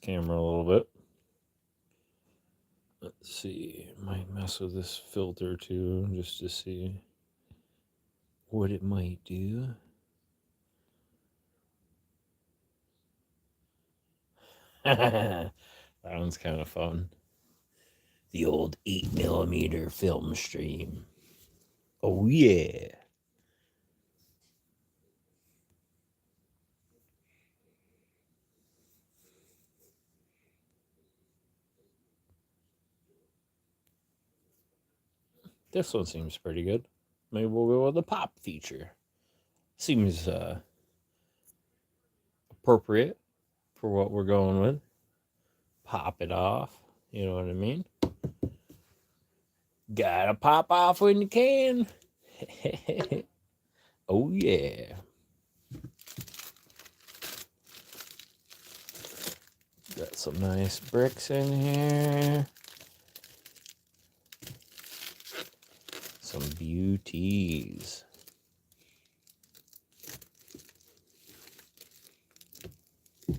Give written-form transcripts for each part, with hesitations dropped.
camera a little bit. Let's see. Might mess with this filter too, just to see what it might do. That one's kind of fun. The old 8mm film stream. Oh, yeah. This one seems pretty good. Maybe we'll go with the pop feature. Seems appropriate for what we're going with. Pop it off. You know what I mean? Gotta pop off when you can. Oh, yeah. Got some nice bricks in here. Some beauties.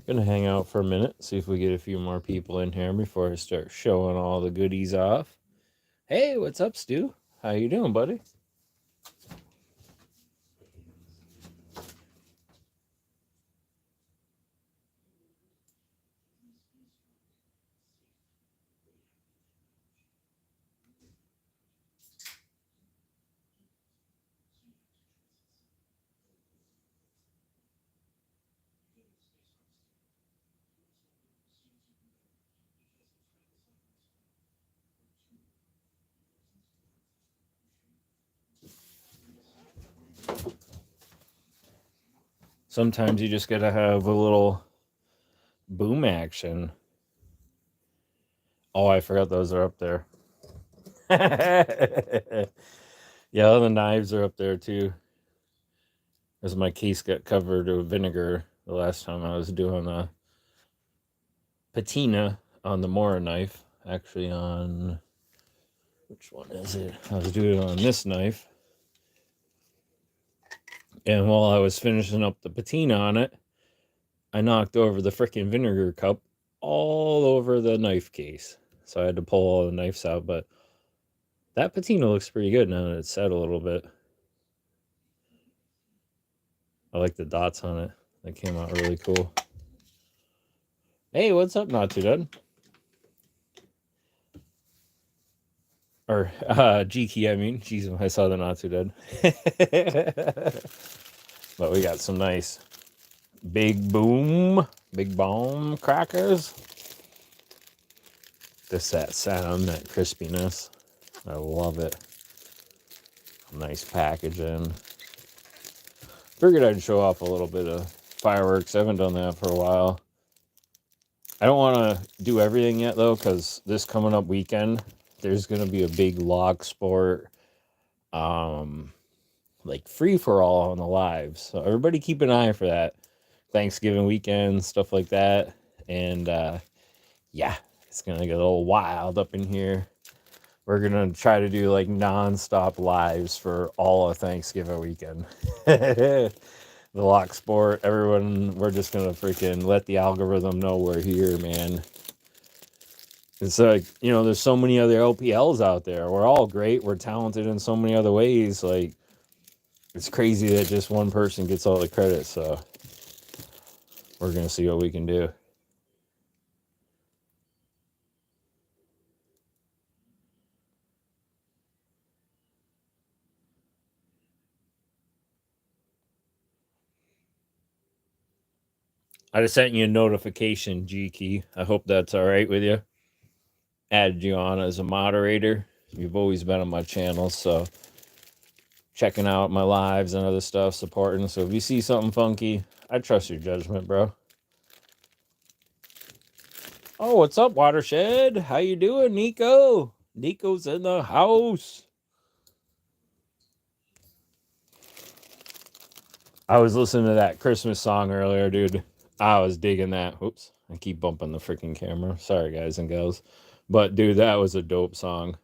Gonna hang out for a minute, see if we get a few more people in here before I start showing all the goodies off. Hey, what's up, Stu? How you doing, buddy? Sometimes you just gotta have a little boom action. Oh, I forgot those are up there. Yeah, the knives are up there too. As my case got covered with vinegar the last time I was doing a patina on the Mora knife. Actually, on which one is it? I was doing it on this knife. And while I was finishing up the patina on it, I knocked over the freaking vinegar cup all over the knife case. So I had to pull all the knives out, but that patina looks pretty good now that it's set a little bit. I like the dots on it. That came out really cool. Hey, what's up, Not Too Dead? Or G-Key, I mean. Jeez, I saw the Not Too Dead. But we got some nice big bomb crackers. Just that sound, that crispiness. I love it. Nice packaging. Figured I'd show off a little bit of fireworks. I haven't done that for a while. I don't want to do everything yet, though, because this coming up weekend, there's going to be a big log sport, like free-for-all on the lives. So everybody keep an eye for that. Thanksgiving weekend, stuff like that. And, yeah, it's going to get a little wild up in here. We're going to try to do, like, non-stop lives for all of Thanksgiving weekend. The lock sport, everyone, we're just going to freaking let the algorithm know we're here, man. It's like, you know, there's so many other LPLs out there. We're all great. We're talented in so many other ways. Like, it's crazy that just one person gets all the credit. So we're going to see what we can do. I just sent you a notification, G-Key. I hope that's all right with you. Added you on as a moderator. You've always been on my channel, so checking out my lives and other stuff, supporting. So if you see something funky, I trust your judgment, bro. Oh, what's up, Watershed? How you doing, Nico? Nico's in the house. I was listening to that Christmas song earlier, dude. I was digging that. Oops, I keep bumping the freaking camera. Sorry, guys and gals. But, dude, that was a dope song.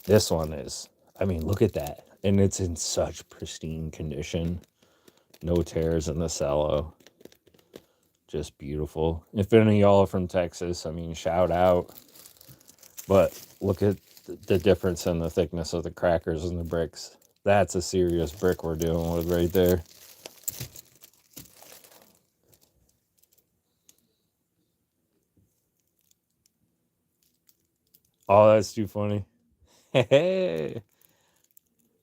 This one is, I mean, look at that. And it's in such pristine condition. No tears in the cello. Just beautiful. If any of y'all are from Texas, I mean, shout out. But look at the difference in the thickness of the crackers and the bricks. That's a serious brick we're dealing with right there. Oh, that's too funny. Hey.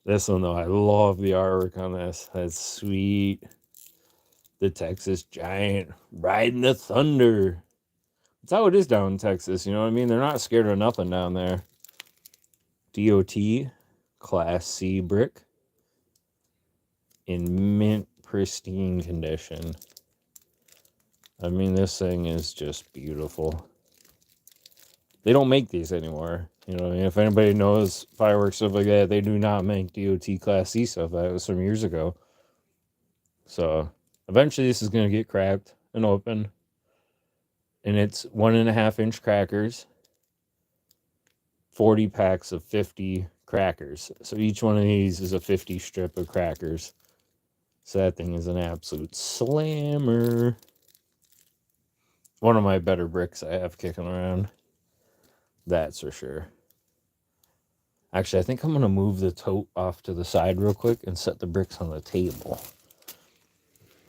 This one, though, I love the artwork on this. That's sweet. The Texas Giant riding the thunder. That's how it is down in Texas, you know what I mean? They're not scared of nothing down there. DOT, Class C brick. In mint pristine condition. I mean, this thing is just beautiful. They don't make these anymore. You know what I mean? If anybody knows fireworks, stuff like that, they do not make DOT Class C stuff. That was from years ago. So eventually this is going to get cracked and open. And it's 1.5-inch crackers. 40 packs of 50 crackers. So each one of these is a 50 strip of crackers. So that thing is an absolute slammer. One of my better bricks I have kicking around. That's for sure. Actually, I think I'm going to move the tote off to the side real quick and set the bricks on the table.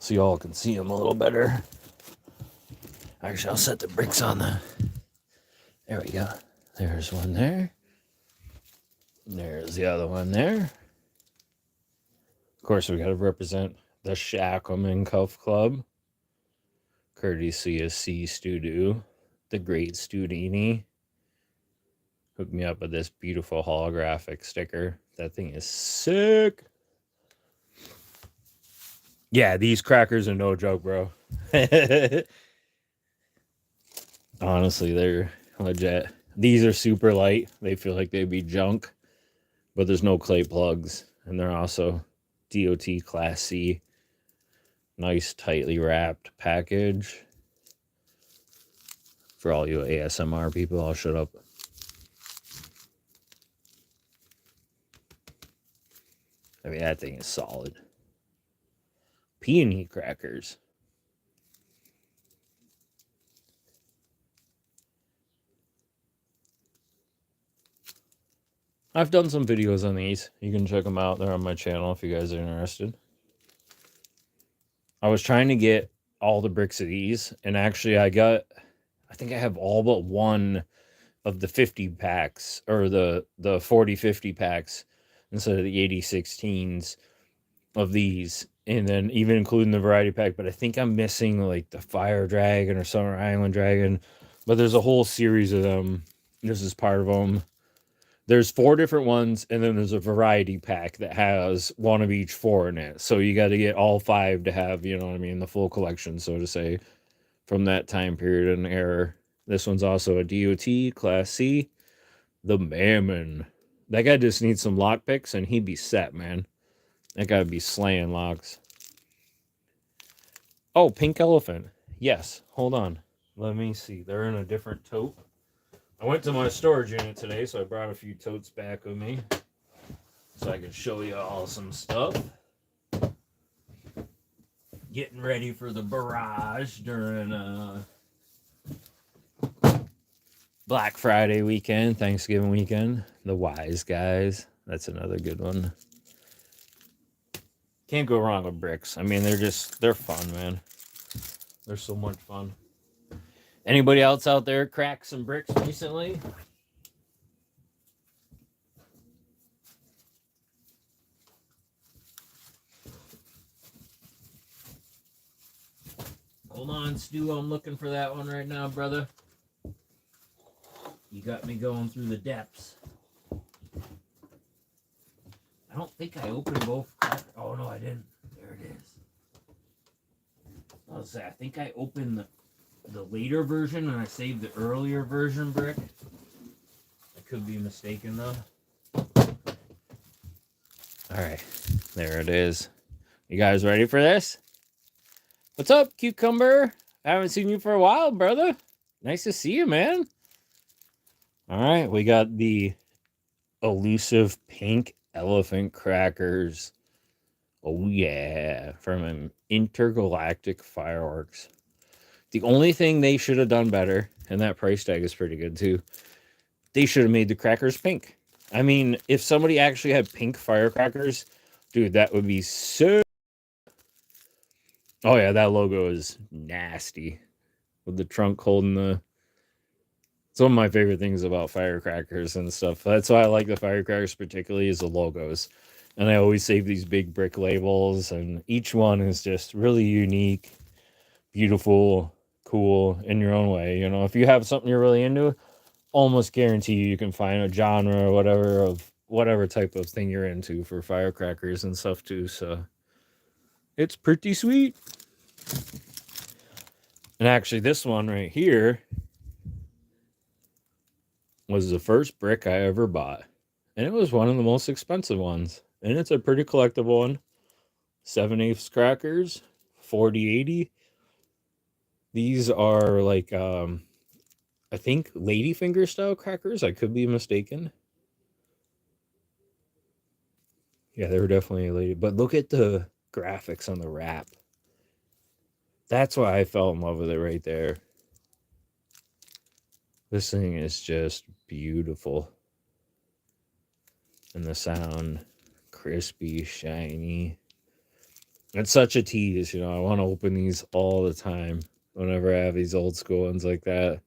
So y'all can see them a little better. Actually, I'll set the bricks on the... There we go. There's one there. There's the other one there. Of course, we got to represent the Shack'em and Cuff Club. Courtesy of C. Studio, the great Studini. Hooked me up with this beautiful holographic sticker. That thing is sick. Yeah, these crackers are no joke, bro. Honestly, they're legit. These are super light. They feel like they'd be junk, but there's no clay plugs. And they're also DOT Class C. Nice, tightly wrapped package. For all you ASMR people, I'll shut up. I mean, that thing is solid. Peony crackers. I've done some videos on these. You can check them out. They're on my channel if you guys are interested. I was trying to get all the bricks of these, and actually I think I have all but one of the 50 packs, or the 40-50 packs, instead of the 80-16s of these, and then even including the variety pack. But I think I'm missing like the Fire Dragon or Summer Island Dragon, but there's a whole series of them. This is part of them. There's 4 different ones, and then there's a variety pack that has one of each 4 in it. So you got to get all 5 to have, you know what I mean, the full collection, so to say, from that time period and era. This one's also a DOT Class C. The Mammon. That guy just needs some lock picks, and he'd be set, man. That guy would be slaying locks. Oh, Pink Elephant. Yes, hold on. Let me see. They're in a different tote. I went to my storage unit today, so I brought a few totes back with me so I can show you all some stuff. Getting ready for the barrage during Black Friday weekend, Thanksgiving weekend. The Wise Guys. That's another good one. Can't go wrong with bricks. I mean, they're fun, man. They're so much fun. Anybody else out there crack some bricks recently? Hold on, Stu. I'm looking for that one right now, brother. You got me going through the depths. I don't think I opened both. Oh, no, I didn't. There it is. I think I opened the later version and I saved the earlier version brick. I could be mistaken, though. All right. There it is. You guys ready for this? What's up, Cucumber? I haven't seen you for a while, brother. Nice to see you, man. All right. We got the elusive pink elephant crackers. Oh yeah, from Intergalactic Fireworks. The only thing they should have done better, and that price tag is pretty good too, they should have made the crackers pink. I mean, if somebody actually had pink firecrackers, dude, that would be so. Oh yeah, that logo is nasty with the trunk holding the. It's one of my favorite things about firecrackers and stuff. That's why I like the firecrackers particularly is the logos. And I always save these big brick labels, and each one is just really unique, beautiful, cool in your own way. You know, if you have something you're really into, almost guarantee you can find a genre or whatever of whatever type of thing you're into for firecrackers and stuff too. So it's pretty sweet. And actually, this one right here was the first brick I ever bought. And it was one of the most expensive ones. And it's a pretty collectible one. 7/8 crackers, 40/80. These are like, I think ladyfinger style crackers. I could be mistaken. Yeah, they were definitely a lady. But look at the graphics on the wrap. That's why I fell in love with it right there. This thing is just beautiful. And the sound, crispy, shiny. It's such a tease, you know. I want to open these all the time whenever I have these old school ones like that.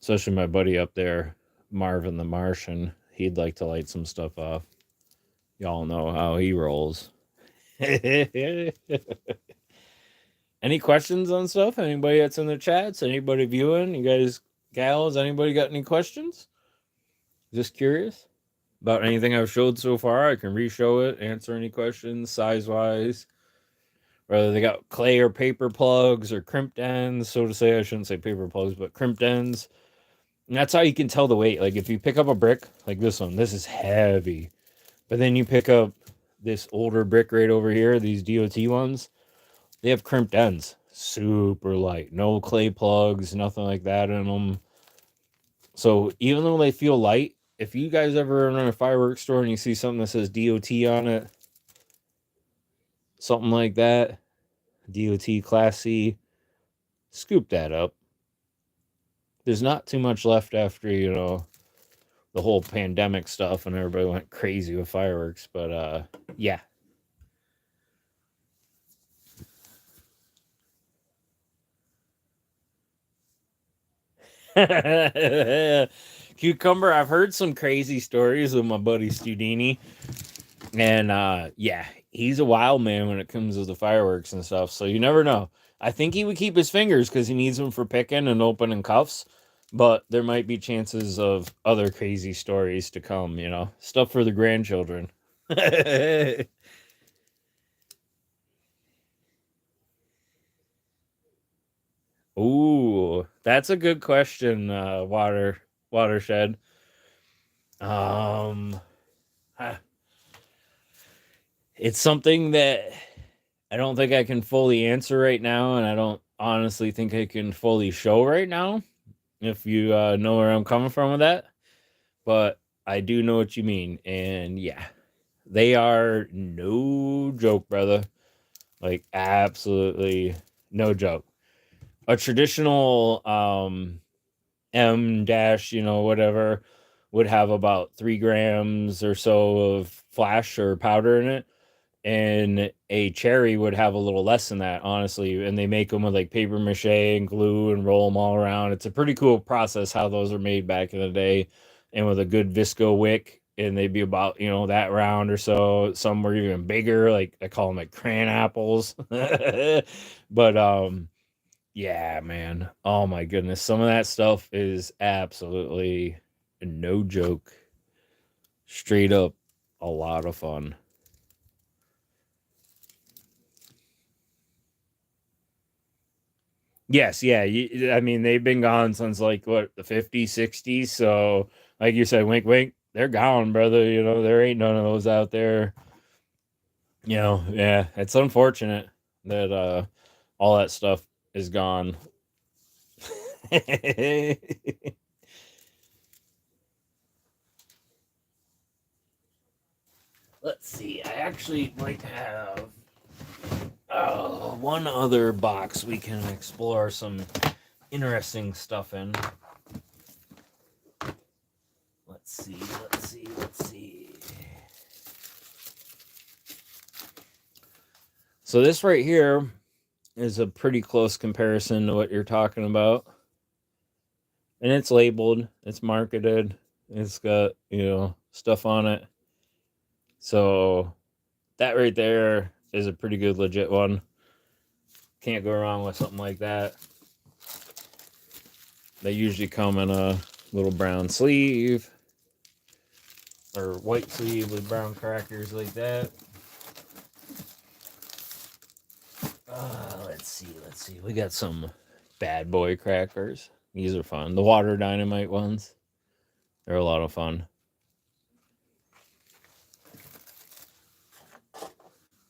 Especially my buddy up there, Marvin the Martian. He'd like to light some stuff off. Y'all know how he rolls. Any questions on stuff? Anybody that's in the chats? Anybody viewing? You guys, gals, anybody got any questions? Just curious about anything I've showed so far. I can re-show it, answer any questions size-wise. Whether they got clay or paper plugs or crimped ends, so to say. I shouldn't say paper plugs, but crimped ends. And that's how you can tell the weight. Like if you pick up a brick like this one, this is heavy. But then you pick up this older brick right over here, these DOT ones, they have crimped ends. Super light. No clay plugs, nothing like that in them. So even though they feel light, if you guys ever run a fireworks store and you see something that says DOT on it, something like that, DOT Class C, scoop that up. There's not too much left after, you know, the whole pandemic stuff and everybody went crazy with fireworks. But yeah. Cucumber, I've heard some crazy stories with my buddy Studini. And yeah, he's a wild man when it comes to the fireworks and stuff. So you never know. I think he would keep his fingers because he needs them for picking and opening cuffs. But there might be chances of other crazy stories to come, you know, stuff for the grandchildren. Ooh, that's a good question, watershed. Um, ah, it's something that I don't think I can fully answer right now, and I don't honestly think I can fully show right now. If you know where I'm coming from with that, but I do know what you mean, and yeah, they are no joke, brother. Like absolutely no joke. A traditional M dash, you know, whatever, would have about 3 grams or so of flash or powder in it. And a cherry would have a little less than that, honestly. And they make them with like paper mache and glue and roll them all around. It's a pretty cool process how those are made back in the day. And with a good visco wick, and they'd be about, you know, that round or so. Some were even bigger, like I call them like crayon apples. But yeah, man. Oh my goodness. Some of that stuff is absolutely no joke. Straight up a lot of fun. Yes, yeah. I mean, they've been gone since like what, the 50s, 60s. So, like you said, wink, wink, they're gone, brother. You know, there ain't none of those out there. You know, yeah, it's unfortunate that all that stuff is gone. Let's see. I actually might have one other box we can explore some interesting stuff in. Let's see. So this right here is a pretty close comparison to what you're talking about. And it's labeled, it's marketed, it's got, stuff on it. So that right there is a pretty good legit one. Can't go wrong with something like that. They usually come in a little brown sleeve or white sleeve with brown crackers like that. Let's see. We got some bad boy crackers. These are fun. The water dynamite ones. They're a lot of fun.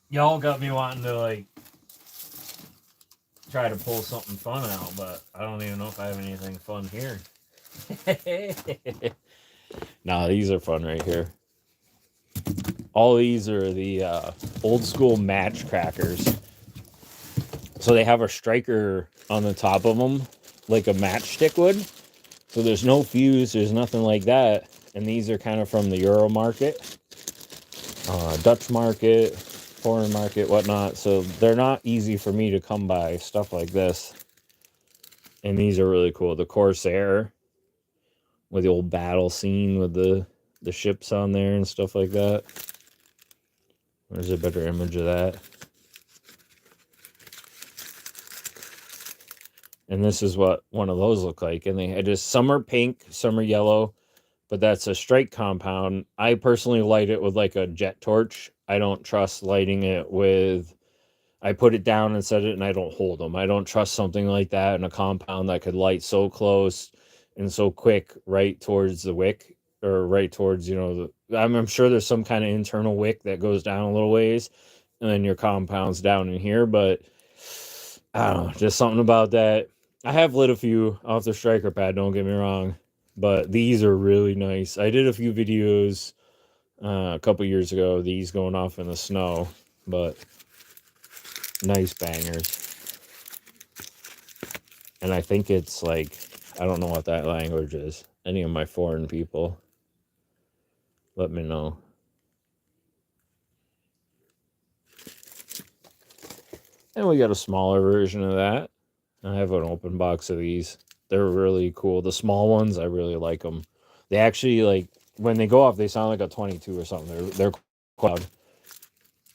Y'all got me wanting to try to pull something fun out, but I don't even know if I have anything fun here. Nah, these are fun right here. All these are the old school match crackers. So they have a striker on the top of them, like a matchstick would. So there's no fuse, there's nothing like that. And these are kind of from the Euro market, Dutch market, foreign market, whatnot. So they're not easy for me to come by, stuff like this. And these are really cool. The Corsair with the old battle scene with the ships on there and stuff like that. There's a better image of that. And this is what one of those look like. And they had just some are pink, some are yellow, but that's a strike compound. I personally light it with like a jet torch. I don't trust lighting it with, I put it down and set it and I don't hold them. I don't trust something like that in a compound that could light so close and so quick right towards the wick, or right towards, I'm sure there's some kind of internal wick that goes down a little ways and then your compound's down in here, but I don't know, just something about that. I have lit a few off the striker pad, don't get me wrong, but these are really nice. I did a few videos a couple years ago, these going off in the snow, but nice bangers. And I think it's like, I don't know what that language is. Any of my foreign people, let me know. And we got a smaller version of that. I have an open box of these. They're really cool. The small ones, I really like them. They actually, when they go off, they sound like a 22 or something. They're loud.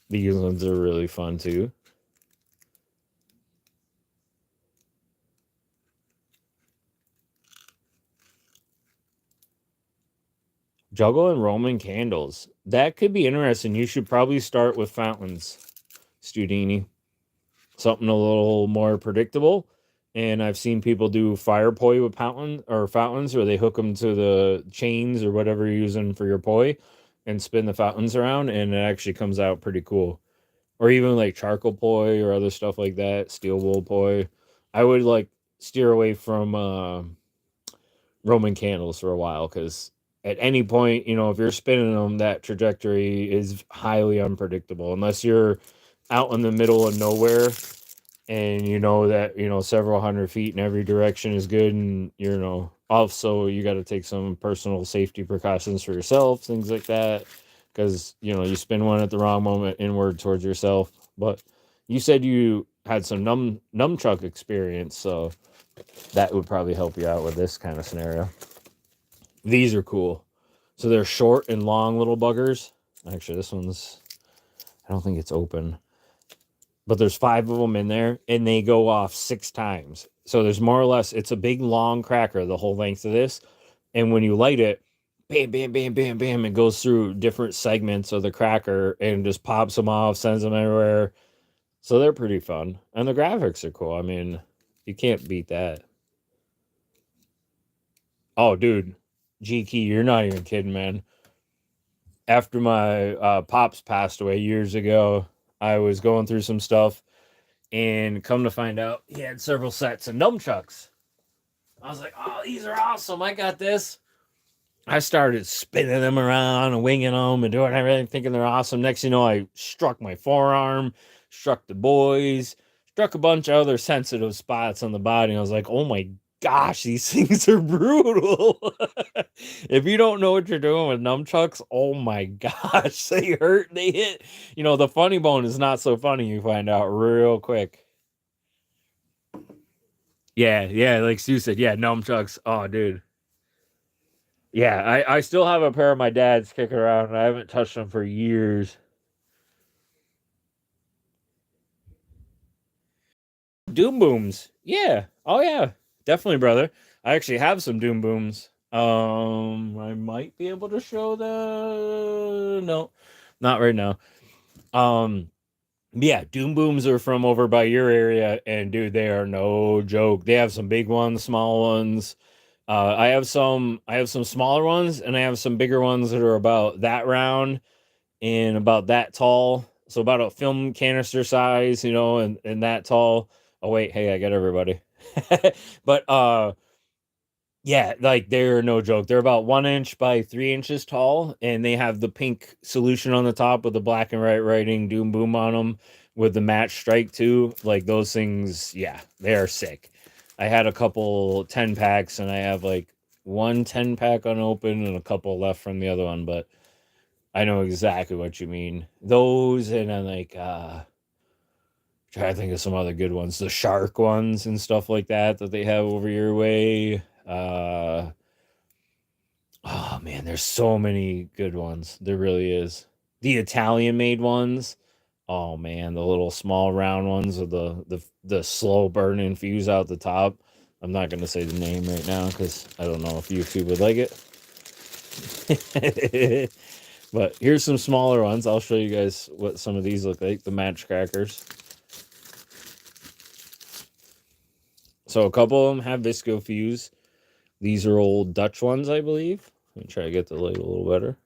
These ones are really fun too. Juggle and Roman candles. That could be interesting. You should probably start with fountains, Studini. Something a little more predictable. And I've seen people do fire poi with fountains, where they hook them to the chains or whatever you're using for your poi and spin the fountains around, and it actually comes out pretty cool. Or even like charcoal poi or other stuff like that, steel wool poi. I would steer away from Roman candles for a while, because at any point, if you're spinning them, that trajectory is highly unpredictable unless you're out in the middle of nowhere and that several hundred feet in every direction is good, and also you got to take some personal safety precautions for yourself, things like that, because you spin one at the wrong moment inward towards yourself. But you said you had some nunchuck experience, so that would probably help you out with this kind of scenario. These are cool. So they're short and long little buggers. Actually, this one's, I don't think it's open, but there's 5 of them in there, and they go off 6 times. So there's more or less, it's a big long cracker the whole length of this, and when you light it, bam, bam, bam, bam, bam, it goes through different segments of the cracker and just pops them off, sends them everywhere. So they're pretty fun, and the graphics are cool. I mean, you can't beat that. Oh, dude, G-Key, you're not even kidding, man. After my pops passed away years ago, I was going through some stuff, and come to find out, he had several sets of nunchucks. I was like, oh, these are awesome. I got this. I started spinning them around and winging them and doing everything, thinking they're awesome. Next thing you know, I struck my forearm, struck the boys, struck a bunch of other sensitive spots on the body. And I was like, oh my gosh, these things are brutal. If you don't know what you're doing with nunchucks, oh my gosh, they hurt, they hit. You know, the funny bone is not so funny, you find out real quick. Yeah, yeah, like Stu said, yeah, nunchucks. Oh, dude. Yeah, I still have a pair of my dad's kicking around, and I haven't touched them for years. Doom booms. Yeah. Oh yeah. Definitely, brother. I actually have some doom booms. I might be able to show the no, not right now. Um yeah, doom booms are from over by your area, and dude, they are no joke. They have some big ones, small ones. I have some smaller ones, and I have some bigger ones that are about that round and about that tall. So about a film canister size, you know, and that tall. Oh wait, hey, I got everybody. But yeah, like they're no joke. They're about 1 inch by 3 inches tall, and they have the pink solution on the top with the black and white writing Doom Boom on them with the match strike too. Like those things, yeah, they are sick. I had a couple 10 packs, and I have like one 10 pack unopened and a couple left from the other one, but I know exactly what you mean. Those and then like try to think of some other good ones. The shark ones and stuff like that that they have over your way. Oh man, there's so many good ones. There really is. The Italian made ones. Oh man, the little small round ones with the slow burning fuse out the top. I'm not gonna say the name right now because I don't know if YouTube would like it. But here's some smaller ones. I'll show you guys what some of these look like. The match crackers. So a couple of them have visco fuse. These are old Dutch ones, I believe. Let me try to get the light a little better.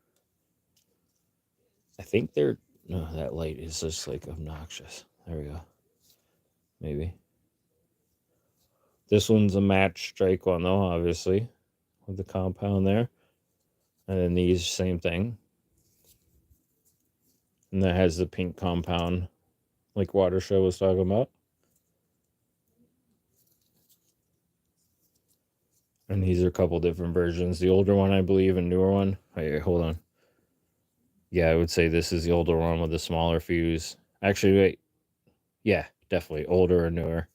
I think they're no, that light is just like obnoxious. There we go. Maybe. This one's a match strike one though, obviously, with the compound there. And then these, same thing. And that has the pink compound, like Water Show was talking about. And these are a couple different versions. The older one, I believe, and newer one. Wait, hold on. Yeah, I would say this is the older one with the smaller fuse. Actually, wait. Yeah, definitely older and newer.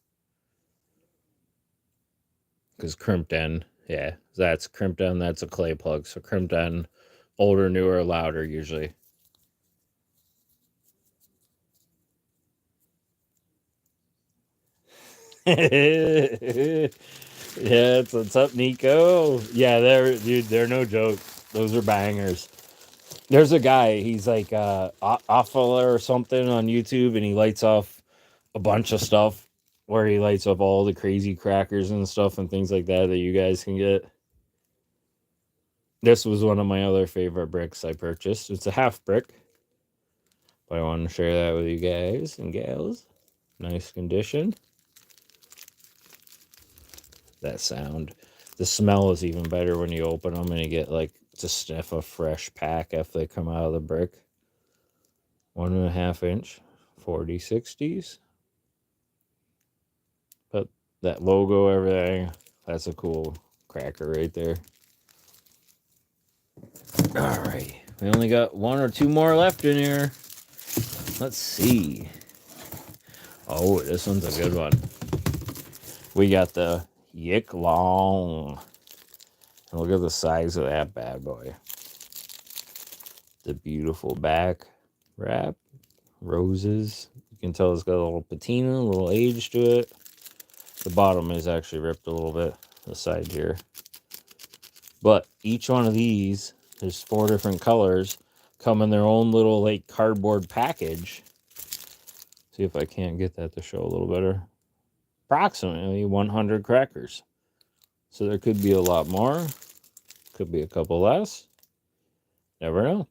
Because crimped end, yeah, that's crimped end. That's a clay plug. So crimped end, older, newer, louder usually. Yeah, what's up, Nico? Yeah, they're dude, they're no joke. Those are bangers. There's a guy, he's like Offler or something on YouTube, and he lights off a bunch of stuff where he lights up all the crazy crackers and stuff and things like that that you guys can get. This was one of my other favorite bricks I purchased. It's a half brick, but I want to share that with you guys and gals. Nice condition. That sound. The smell is even better when you open them and you get like to sniff a fresh pack after they come out of the brick. 1.5 inch, 4060s. But that logo, everything, that's a cool cracker right there. All right, we only got one or two more left in here. Let's see. Oh, this one's a good one. We got the Yik Long. Look at the size of that bad boy. The beautiful back wrap. Roses. You can tell it's got a little patina, a little age to it. The bottom is actually ripped a little bit, the side here. But each one of these, there's 4 different colors, come in their own little like cardboard package. See if I can't get that to show a little better. Approximately 100 crackers. So there could be a lot more. Could be a couple less. Never know.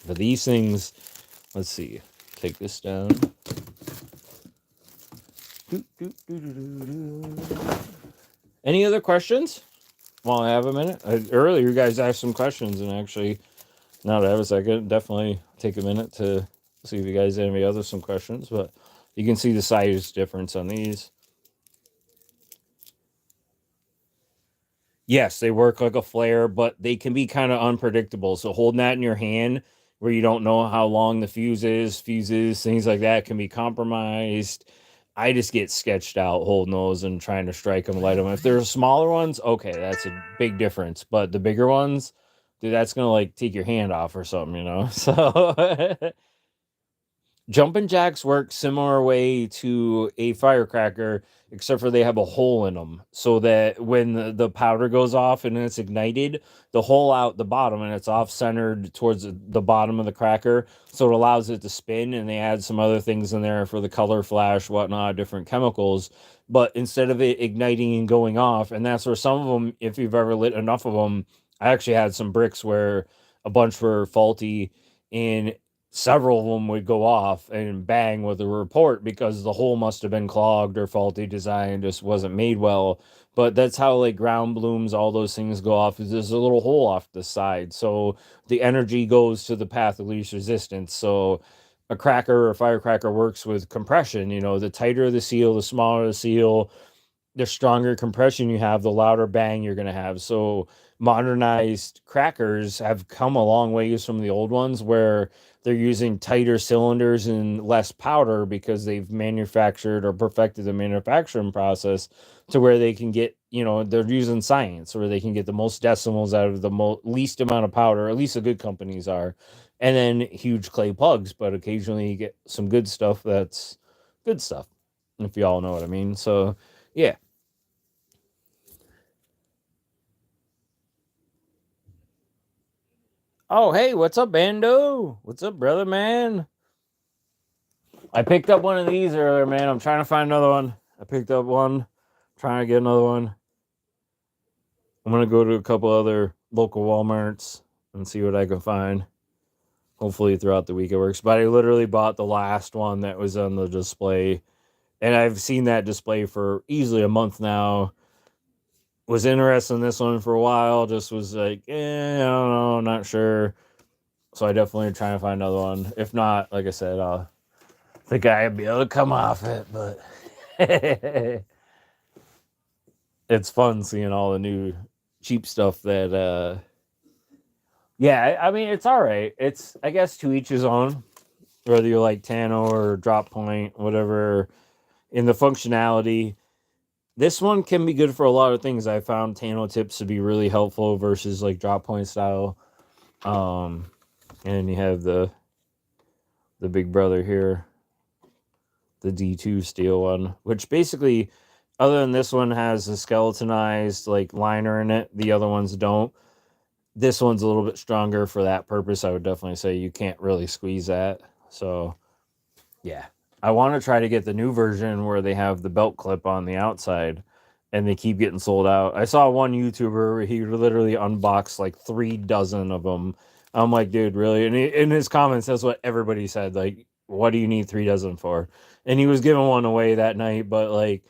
But these things, let's see. Take this down. Any other questions? while I have a minute? Earlier, you guys asked some questions, and actually, now that I have a second, definitely take a minute to see if you guys have any other some questions. But you can see the size difference on these. Yes, they work like a flare, but they can be kind of unpredictable. So holding that in your hand where you don't know how long the fuses, things like that can be compromised. I just get sketched out holding those and trying to strike them, light them. If they're smaller ones, okay, that's a big difference. But the bigger ones, dude, that's gonna like take your hand off or something, you know? So jumping jacks work similar way to a firecracker, except for they have a hole in them, so that when the powder goes off and it's ignited, the hole out the bottom and it's off centered towards the bottom of the cracker, so it allows it to spin. And they add some other things in there for the color flash, whatnot, different chemicals. But instead of it igniting and going off, and that's where some of them, if you've ever lit enough of them, I actually had some bricks where a bunch were faulty, and several of them would go off and bang with a report because the hole must have been clogged or faulty design, just wasn't made well. But that's how like ground blooms, all those things go off, is there's a little hole off the side, so the energy goes to the path of least resistance. So a cracker or a firecracker works with compression. You know, the tighter the seal, the smaller the seal, the stronger compression you have, the louder bang you're going to have. So modernized crackers have come a long ways from the old ones, where they're using tighter cylinders and less powder because they've manufactured or perfected the manufacturing process to where they can get, you know, they're using science where they can get the most decimals out of the least amount of powder. At least the good companies are. And then huge clay plugs, but occasionally you get some good stuff that's good stuff, if you all know what I mean. So yeah. Oh, hey, what's up, Bando? What's up, brother, man? I picked up one of these earlier, man. I'm trying to find another one. I picked up one, trying to get another one. I'm going to go to a couple other local Walmarts and see what I can find. Hopefully, throughout the week it works. But I literally bought the last one that was on the display, and I've seen that display for easily a month now. Was interested in this one for a while, just was like, I don't know, not sure. So I definitely trying to find another one. If not, like I said, the guy would be able to come off it, but it's fun seeing all the new cheap stuff that yeah, I mean it's all right. It's, I guess, to each his own, whether you like Tano or Drop Point, whatever. In the functionality, this one can be good for a lot of things. I found Tano tips to be really helpful versus like Drop Point style. And you have the big brother here, the D2 steel one, which basically, other than this one has a skeletonized like liner in it, the other ones don't. This one's a little bit stronger for that purpose. I would definitely say you can't really squeeze that. So yeah, I want to try to get the new version where they have the belt clip on the outside, and they keep getting sold out. I saw one YouTuber where he literally unboxed like 3 dozen of them. I'm like, dude, really? And in his comments, that's what everybody said. Like, what do you need 3 dozen for? And he was giving one away that night, but like,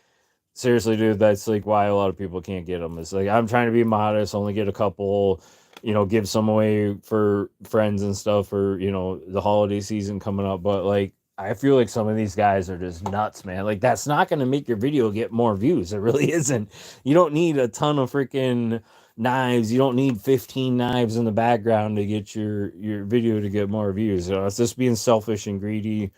seriously, dude, that's like why a lot of people can't get them. It's like, I'm trying to be modest, only get a couple, you know, give some away for friends and stuff, or, you know, the holiday season coming up. But like, I feel like some of these guys are just nuts, man. Like, that's not going to make your video get more views. It really isn't. You don't need a ton of freaking knives. You don't need 15 knives in the background to get your video to get more views. You know, it's just being selfish and greedy.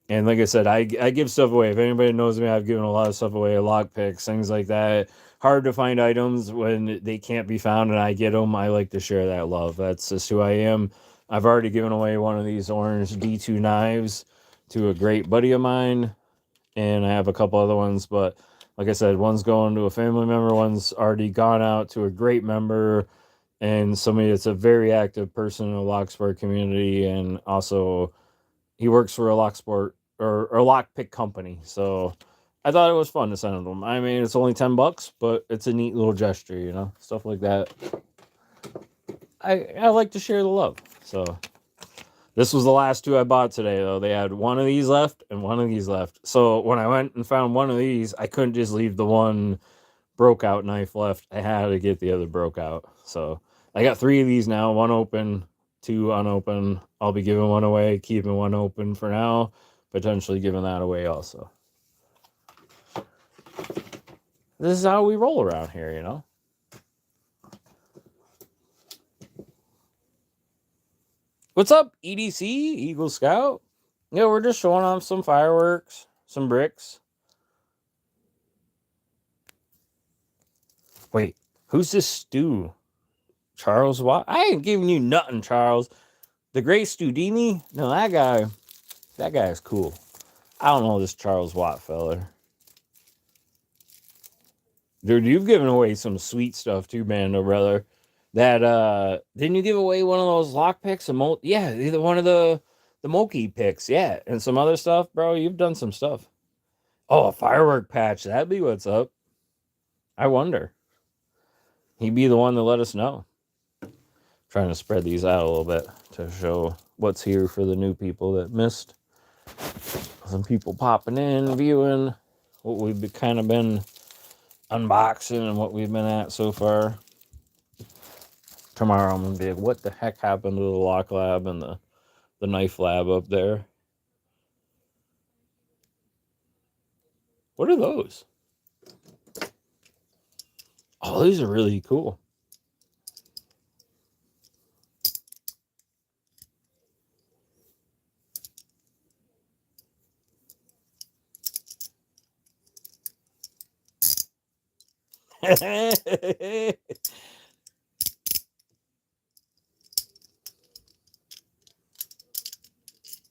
And like I said, I give stuff away. If anybody knows me, I've given a lot of stuff away, lock picks, things like that. Hard to find items when they can't be found, and I get them. I like to share that love. That's just who I am. I've already given away one of these orange D2 knives to a great buddy of mine, and I have a couple other ones. But like I said, one's going to a family member, one's already gone out to a great member, and somebody that's a very active person in the lock sport community, and also he works for a lock sport or lock pick company. So I thought it was fun to send them. I mean, it's only $10, but it's a neat little gesture, you know, stuff like that. I like to share the love. So this was the last 2 I bought today, though. They had one of these left and one of these left. So when I went and found one of these, I couldn't just leave the one broke out knife left. I had to get the other broke out. So I got 3 of these now, 1 open, 2 unopened. I'll be giving 1 away, keeping 1 open for now, potentially giving that away also. This is how we roll around here, you know? What's up, EDC, Eagle Scout? Yeah, we're just showing off some fireworks, some bricks. Wait, who's this Stu? Charles Watt? I ain't giving you nothing, Charles. The great Studini? No, that guy is cool. I don't know this Charles Watt fella. Dude, you've given away some sweet stuff too, man, no brother. That didn't you give away one of those lock picks? Yeah, either one of the Moki picks, yeah, and some other stuff, bro. You've done some stuff. Oh, a firework patch, that'd be what's up. I wonder. He'd be the one to let us know. Trying to spread these out a little bit to show what's here for the new people that missed. Some people popping in, viewing what we've kind of been unboxing and what we've been at so far. Tomorrow I'm gonna be like, what the heck happened to the lock lab and the knife lab up there? What are those? Oh, these are really cool.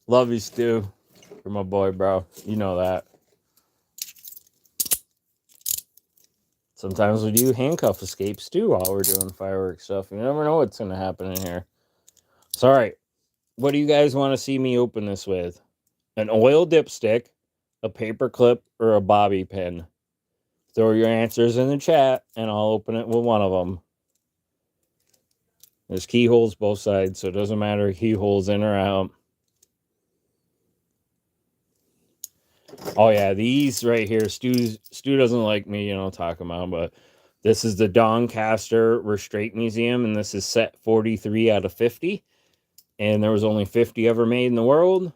Love you, Stu. You're my boy, bro. You know that. Sometimes we do handcuff escapes too while we're doing fireworks stuff. You never know what's gonna happen in here. So, all right. What do you guys want to see me open this with? An oil dipstick, a paper clip, or a bobby pin? Throw your answers in the chat, and I'll open it with one of them. There's keyholes both sides, so it doesn't matter keyholes in or out. Oh yeah, these right here, Stu doesn't like me, talking about, but this is the Doncaster Restraint Museum, and this is set 43 out of 50. And there was only 50 ever made in the world.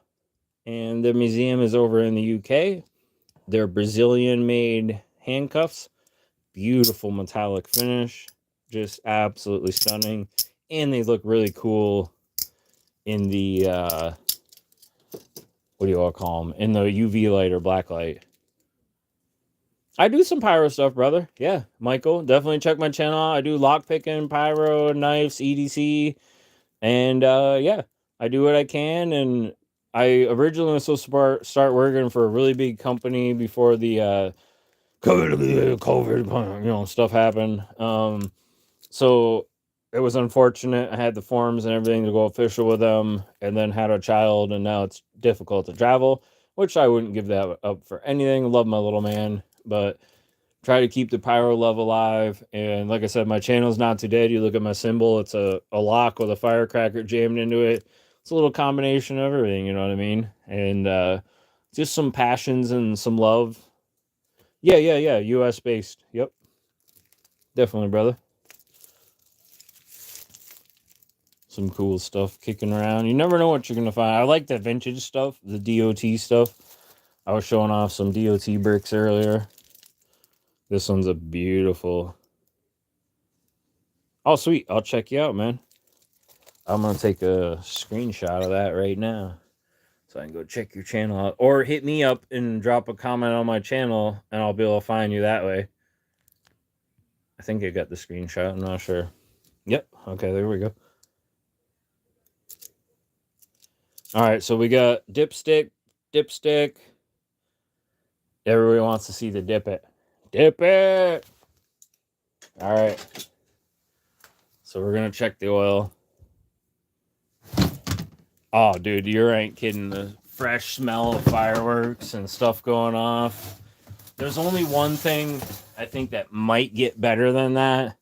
And the museum is over in the UK. They're Brazilian-made handcuffs. Beautiful metallic finish. Just absolutely stunning. And they look really cool in the, what do you all call them? In the UV light or black light. I do some pyro stuff, brother. Yeah, Michael, definitely check my channel. I do lockpicking, pyro, knives, EDC. And, yeah, I do what I can. And I originally was supposed to start working for a really big company before the COVID, stuff happened. So it was unfortunate. I had the forms and everything to go official with them, and then had a child, and now it's difficult to travel, which I wouldn't give that up for anything. Love my little man, but try to keep the pyro love alive. And like I said, my channel's not too dead. You look at my symbol, it's a lock with a firecracker jammed into it. It's a little combination of everything, you know what I mean? And just some passions and some love. Yeah, US based. Yep. Definitely, brother. Some cool stuff kicking around. You never know what you're gonna find. I like the vintage stuff, the DOT stuff. I was showing off some DOT bricks earlier. This one's a beautiful. Oh, sweet. I'll check you out, man. I'm going to take a screenshot of that right now, so I can go check your channel out. Or hit me up and drop a comment on my channel, and I'll be able to find you that way. I think I got the screenshot. I'm not sure. Yep. Okay, there we go. All right, so we got dipstick. Everybody wants to see the dip it. Dip it! All right. So we're going to check the oil. Oh, dude, you ain't kidding. The fresh smell of fireworks and stuff going off. There's only one thing I think that might get better than that,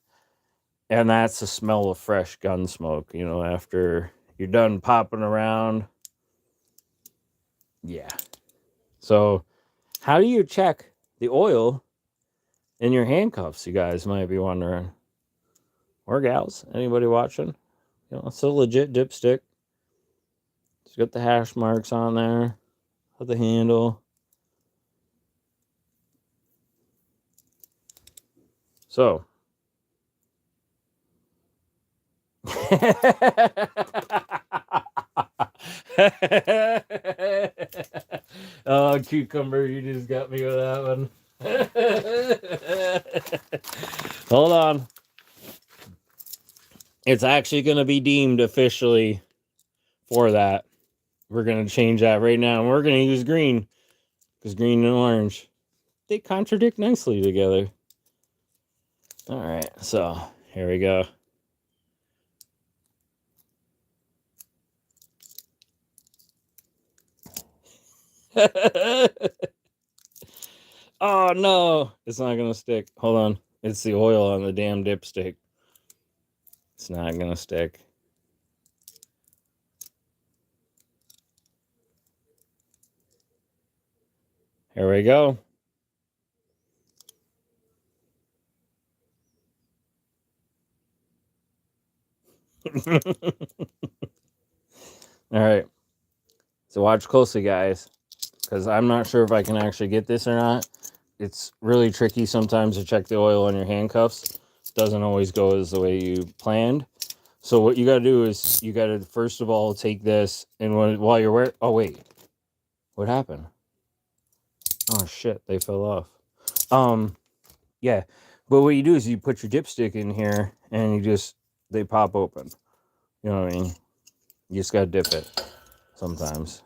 and that's the smell of fresh gun smoke, after you're done popping around. Yeah. So, how do you check the oil in your handcuffs, you guys might be wondering. Or gals, anybody watching? You know, it's a legit dipstick. It's got the hash marks on there, got the handle. So. Oh, cucumber, you just got me with that one. Hold on. It's actually going to be deemed officially for that. We're going to change that right now. And we're going to use green because green and orange, they contradict nicely together. All right, so here we go. Oh no, it's not gonna stick. Hold on, it's the oil on the damn dipstick. It's not gonna stick. Here we go. All right, so watch closely, guys, because I'm not sure if I can actually get this or not. It's really tricky sometimes to check the oil on your handcuffs. Doesn't always go as the way you planned. So what you got to do is you got to first of all take this and while you're wearing. Oh wait, what happened? Oh shit, they fell off. Yeah, but what you do is you put your dipstick in here and they pop open. You know what I mean? You just gotta dip it. Sometimes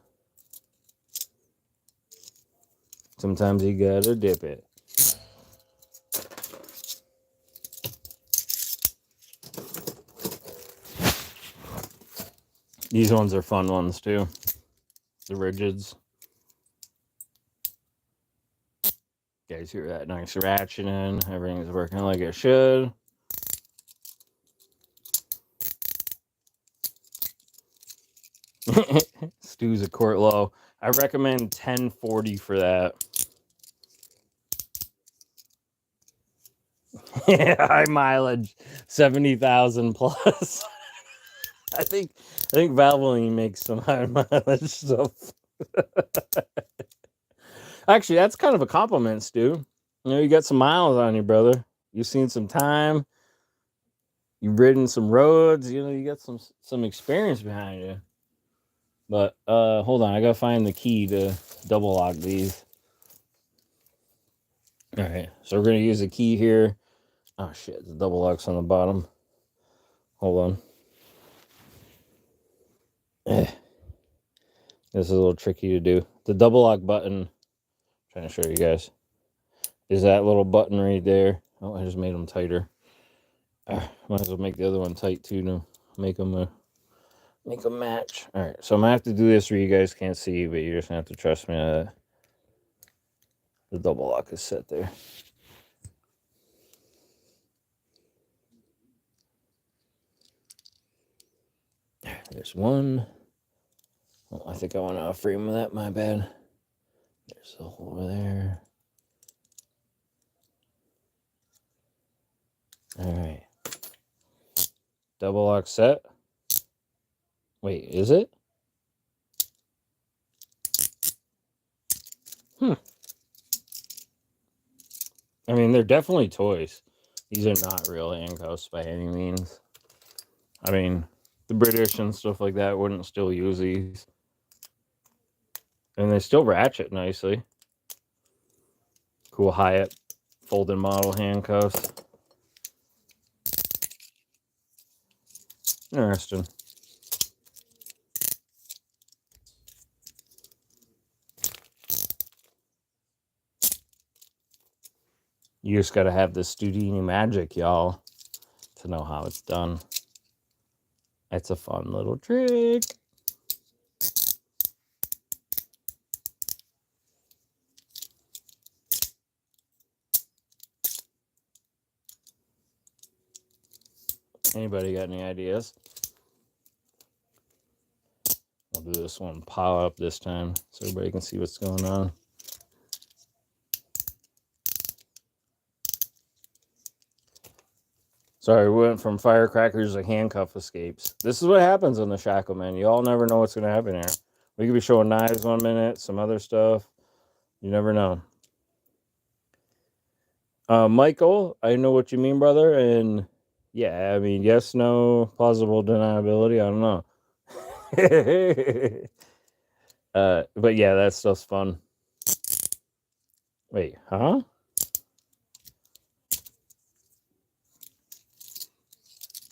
you gotta dip it. These ones are fun ones too. The rigids. Guys hear that nice ratcheting. Everything's working like it should. Stu's a quart low. I recommend 1040 for that. Yeah, high mileage, 70,000 plus. I think Valvoline makes some high mileage stuff. Actually, that's kind of a compliment, Stu. You know, you got some miles on you, brother. You've seen some time. You've ridden some roads. You know, you got some experience behind you. But hold on, I gotta find the key to double lock these. All right, so we're gonna use a key here. Oh shit, the double lock's on the bottom. Hold on. This is a little tricky to do. The double lock button, I'm trying to show you guys, is that little button right there. Oh, I just made them tighter. Might as well make the other one tight too to make them match. All right, so I'm gonna have to do this where you guys can't see, but you're just gonna have to trust me that the double lock is set there. There's one. Oh, I think I want to frame that. My bad. There's a hole over there. All right. Double lock set. Wait, is it? I mean, they're definitely toys. These are not real handcuffs by any means. I mean, the British and stuff like that wouldn't still use these. And they still ratchet nicely. Cool Hyatt folding model handcuffs. Interesting. You just got to have the Studini magic, y'all, to know how it's done. It's a fun little trick. Anybody got any ideas? I'll do this one pile up this time so everybody can see what's going on. Sorry, we went from firecrackers to handcuff escapes. This is what happens on the shackle, man. You all never know what's going to happen here. We could be showing knives 1 minute, some other stuff. You never know. Michael, I know what you mean, brother. And yeah, I mean, yes, no, plausible deniability. I don't know. But yeah, that stuff's fun. Wait, huh?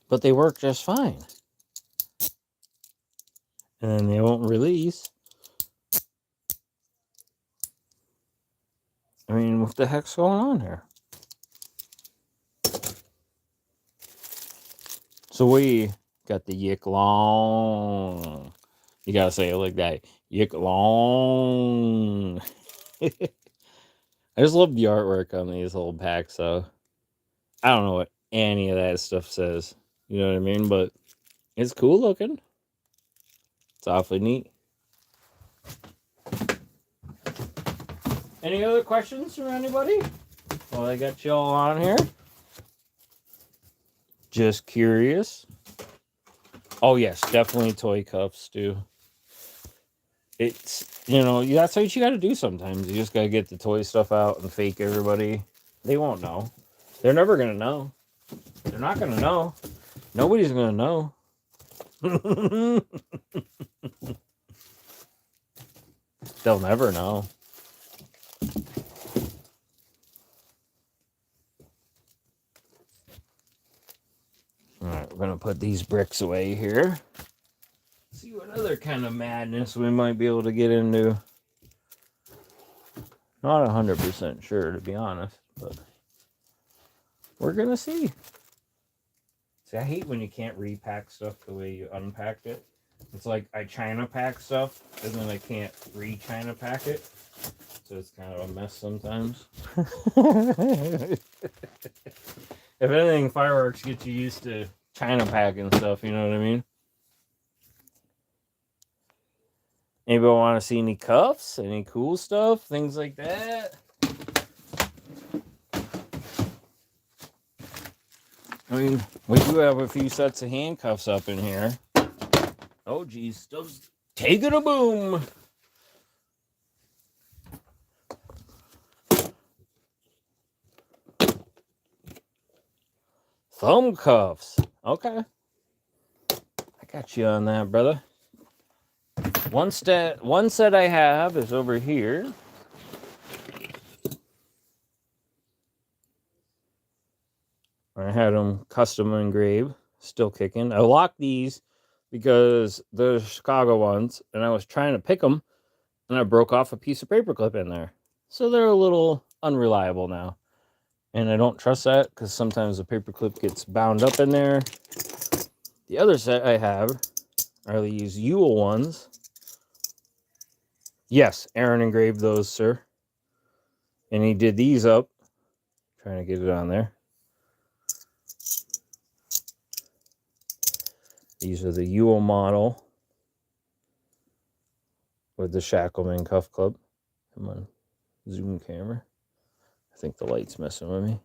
But they work just fine. And they won't release. I mean, what the heck's going on here? So we got the yick long. You gotta say it like that. Yick long. I just love the artwork on these little packs, so I don't know what any of that stuff says. You know what I mean? But it's cool looking. It's awfully neat. Any other questions from anybody? Well, I got you all on here. Just curious. Oh, yes, definitely toy cups, too. It's, you know, that's what you got to do sometimes. You just got to get the toy stuff out and fake everybody. They won't know. They're never going to know. They're not going to know. Nobody's going to know. They'll never know. All right, we're going to put these bricks away here. See what other kind of madness we might be able to get into. Not 100% sure, to be honest, but we're going to see. See, I hate when you can't repack stuff the way you unpacked it. It's like I China pack stuff, and then I can't re-China pack it. So it's kind of a mess sometimes. If anything, fireworks get you used to China packing stuff, you know what I mean? Anybody want to see any cuffs? Any cool stuff? Things like that? I mean, we do have a few sets of handcuffs up in here. Oh, geez. Still taking a boom. Thumb cuffs. Okay. I got you on that, brother. One set I have is over here. I had them custom engraved, still kicking. I locked these because they're Chicago ones, and I was trying to pick them, and I broke off a piece of paper clip in there. So they're a little unreliable now. And I don't trust that because sometimes the paper clip gets bound up in there. The other set I have are these Yule ones. Yes, Aaron engraved those, sir. And he did these up. Trying to get it on there. These are the Yule model with the Shackleman cuff club. Come on, zoom camera. I think the light's messing with me.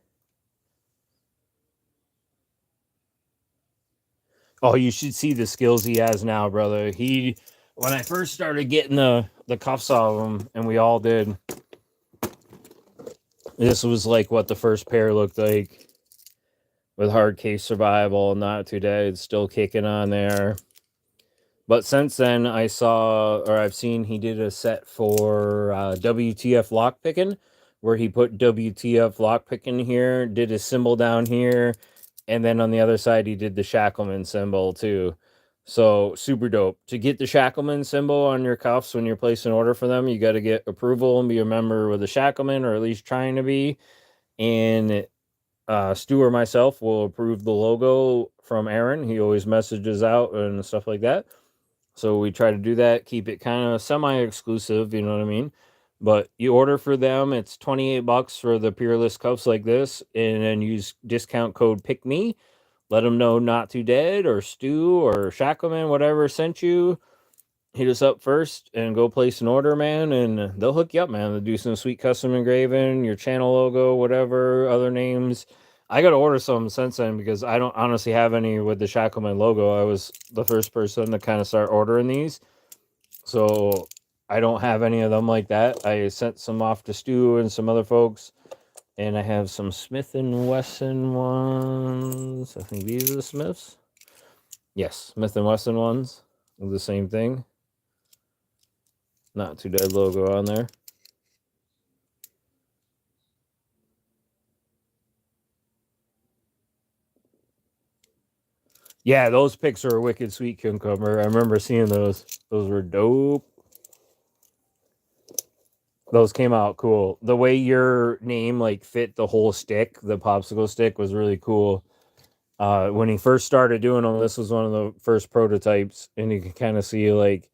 Oh, you should see the skills he has now, brother. When I first started getting the cuffs off him, and we all did, this was like what the first pair looked like. With hard case survival, not too dead, still kicking on there. But since then, I've seen he did a set for WTF lockpicking, where he put WTF lockpicking here, did his symbol down here, and then on the other side, he did the Shackleman symbol too. So super dope. To get the Shackleman symbol on your cuffs when you're placing an order for them, you got to get approval and be a member with the Shackleman, or at least trying to be. And Stu or myself will approve the logo from Aaron. He always messages out and stuff like that. So we try to do that, keep it kind of semi-exclusive, you know what I mean? But you order for them, it's $28 for the Peerless cuffs like this, and then use discount code PICKME. Let them know Not Too Dead or Stu or Shackleman, whatever sent you. Hit us up first and go place an order, man, and they'll hook you up, man. They'll do some sweet custom engraving, your channel logo, whatever, other names. I got to order some since then because I don't honestly have any with the Shackleman logo. I was the first person to kind of start ordering these. So I don't have any of them like that. I sent some off to Stu and some other folks. And I have some Smith & Wesson ones. I think these are the Smiths. Yes, Smith & Wesson ones. The same thing. Not Too Dead logo on there. Yeah, those pics are wicked sweet, Cucumber. I remember seeing those. Those were dope. Those came out cool. The way your name like fit the whole stick, the popsicle stick, was really cool. When he first started doing them, this was one of the first prototypes, and you can kind of see like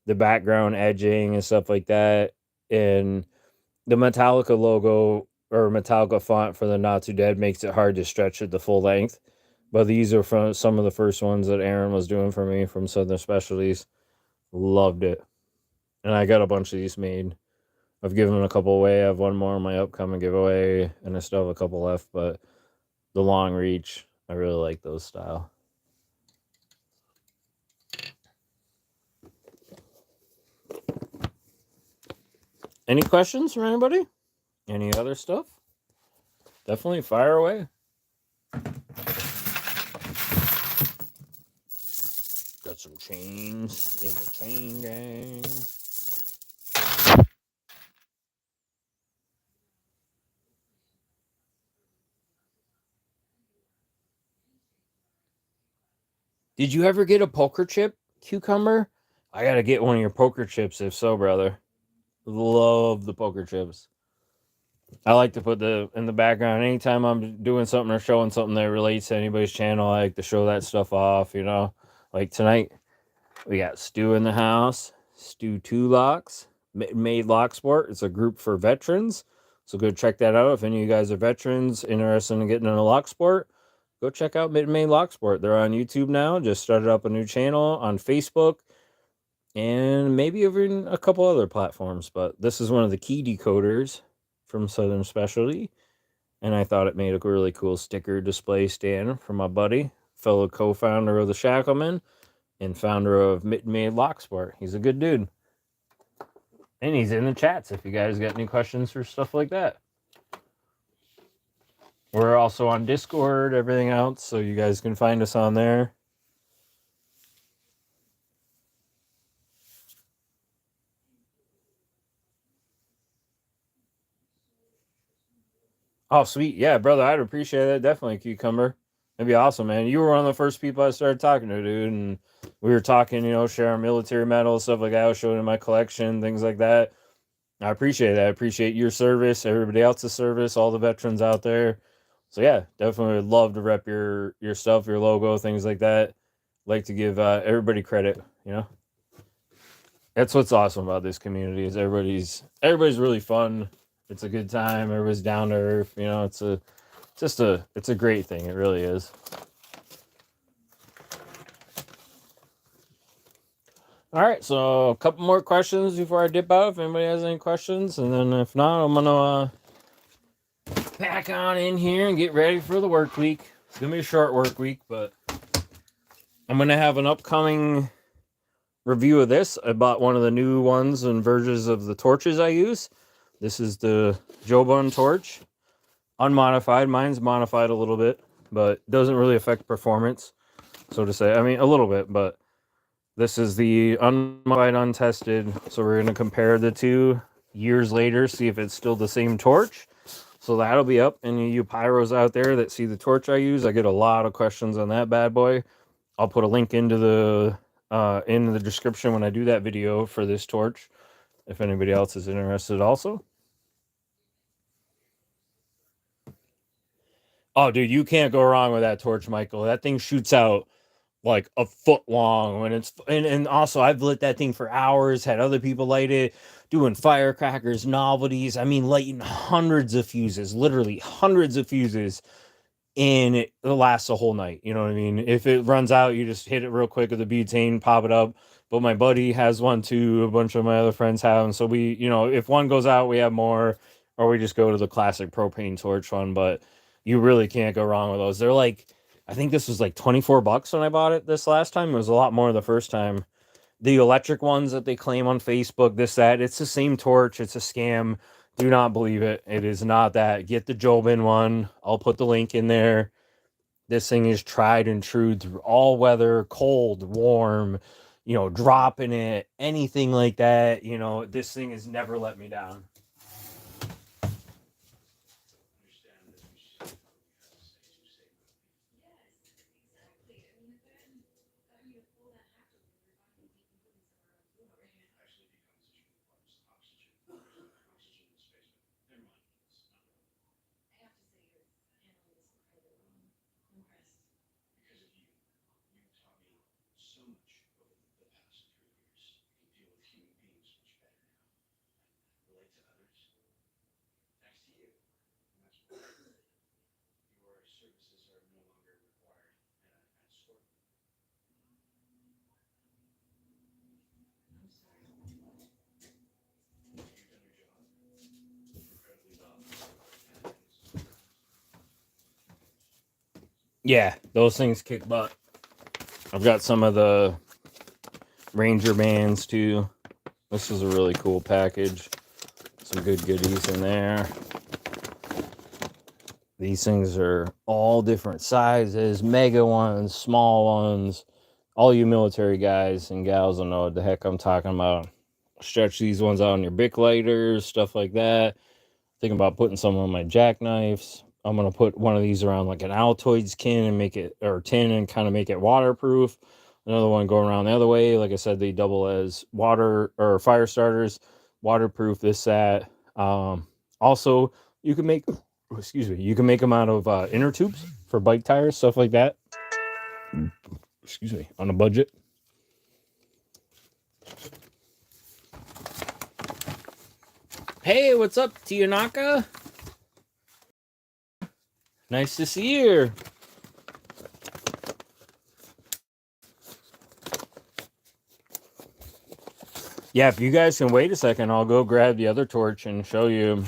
the background edging and stuff like that. And the Metallica logo or Metallica font for the Not Too Dead makes it hard to stretch it the full length. But these are from some of the first ones that Aaron was doing for me from Southern Specialties. Loved it. And I got a bunch of these made. I've given a couple away. I have one more on my upcoming giveaway, and I still have a couple left. But the long reach, I really like those style. Any questions from anybody? Any other stuff? Definitely fire away. Got some chains in the chain gang. Did you ever get a poker chip, Cucumber? I gotta get one of your poker chips if so, brother. Love the poker chips. I like to put the in the background anytime I'm doing something or showing something that relates to anybody's channel. I like to show that stuff off, you know. Like tonight, we got Stu in the house. Stu 2 Locks, Made Lock Sport. It's a group for veterans, so go check that out. If any of you guys are veterans interested in getting in a lock sport, go check out Made Lock Sport. They're on YouTube now. Just started up a new channel on Facebook and maybe over in a couple other platforms. But this is one of the key decoders from Southern Specialty, and I thought it made a really cool sticker display stand for my buddy, fellow co-founder of the Shackleman and founder of Made Lock Sport. He's a good dude. And he's in the chats if you guys got any questions or stuff like that. We're also on Discord, everything else, so you guys can find us on there. Oh, sweet. Yeah, brother, I'd appreciate that. Definitely, Cucumber. That'd be awesome, man. You were one of the first people I started talking to, dude. And we were talking, you know, sharing military medals, stuff like that. I was showing in my collection, things like that. I appreciate that. I appreciate your service, everybody else's service, all the veterans out there. So yeah, definitely would love to rep your stuff, your logo, things like that. Like to give everybody credit, you know. That's what's awesome about this community is everybody's really fun. It's a good time. Everybody's down to earth. You know, it's a great thing. It really is. All right, so a couple more questions before I dip out. If anybody has any questions, and then if not, I'm gonna pack on in here and get ready for the work week. It's gonna be a short work week, but I'm gonna have an upcoming review of this. I bought one of the new ones and versions of the torches I use. This is the Jobun torch, unmodified. Mine's modified a little bit, but doesn't really affect performance, so to say. I mean, a little bit, but this is the unmodified, untested. So we're going to compare the two years later, see if it's still the same torch. So that'll be up. Any of you pyros out there that see the torch I use, I get a lot of questions on that bad boy. I'll put a link into the in the description when I do that video for this torch, if anybody else is interested also. Oh, dude, you can't go wrong with that torch, Michael. That thing shoots out like a foot long when it's and also I've lit that thing for hours, had other people light it, doing firecrackers, novelties. I mean, lighting hundreds of fuses, literally hundreds of fuses, and it lasts a whole night. You know what I mean? If it runs out, you just hit it real quick with the butane, pop it up. But my buddy has one too. A bunch of my other friends have them. So we, you know, if one goes out, we have more, or we just go to the classic propane torch one. But You really can't go wrong with those. They're like, I think this was like 24 bucks when I bought it this last time. It was a lot more the first time. The electric ones that they claim on Facebook, this, that, it's the same torch. It's a scam. Do not believe it. It is not that. Get the Jobin one. I'll put the link in there. This thing is tried and true through all weather, cold, warm, dropping it, anything like that. This thing has never let me down. Yeah, those things kick butt. I've got some of the Ranger bands too. This is a really cool package. Some good goodies in there. These things are all different sizes, mega ones, small ones. All you military guys and gals will know what the heck I'm talking about. Stretch these ones out on your Bic lighters, stuff like that. Thinking about putting some on my jackknives. I'm going to put one of these around like an Altoids tin and kind of make it waterproof. Another one going around the other way. Like I said, they double as water or fire starters, waterproof, this, that. Also, you can make them out of inner tubes for bike tires, stuff like that. On a budget. Hey, what's up, Tianaka? Nice to see you. Yeah, if you guys can wait a second, I'll go grab the other torch and show you.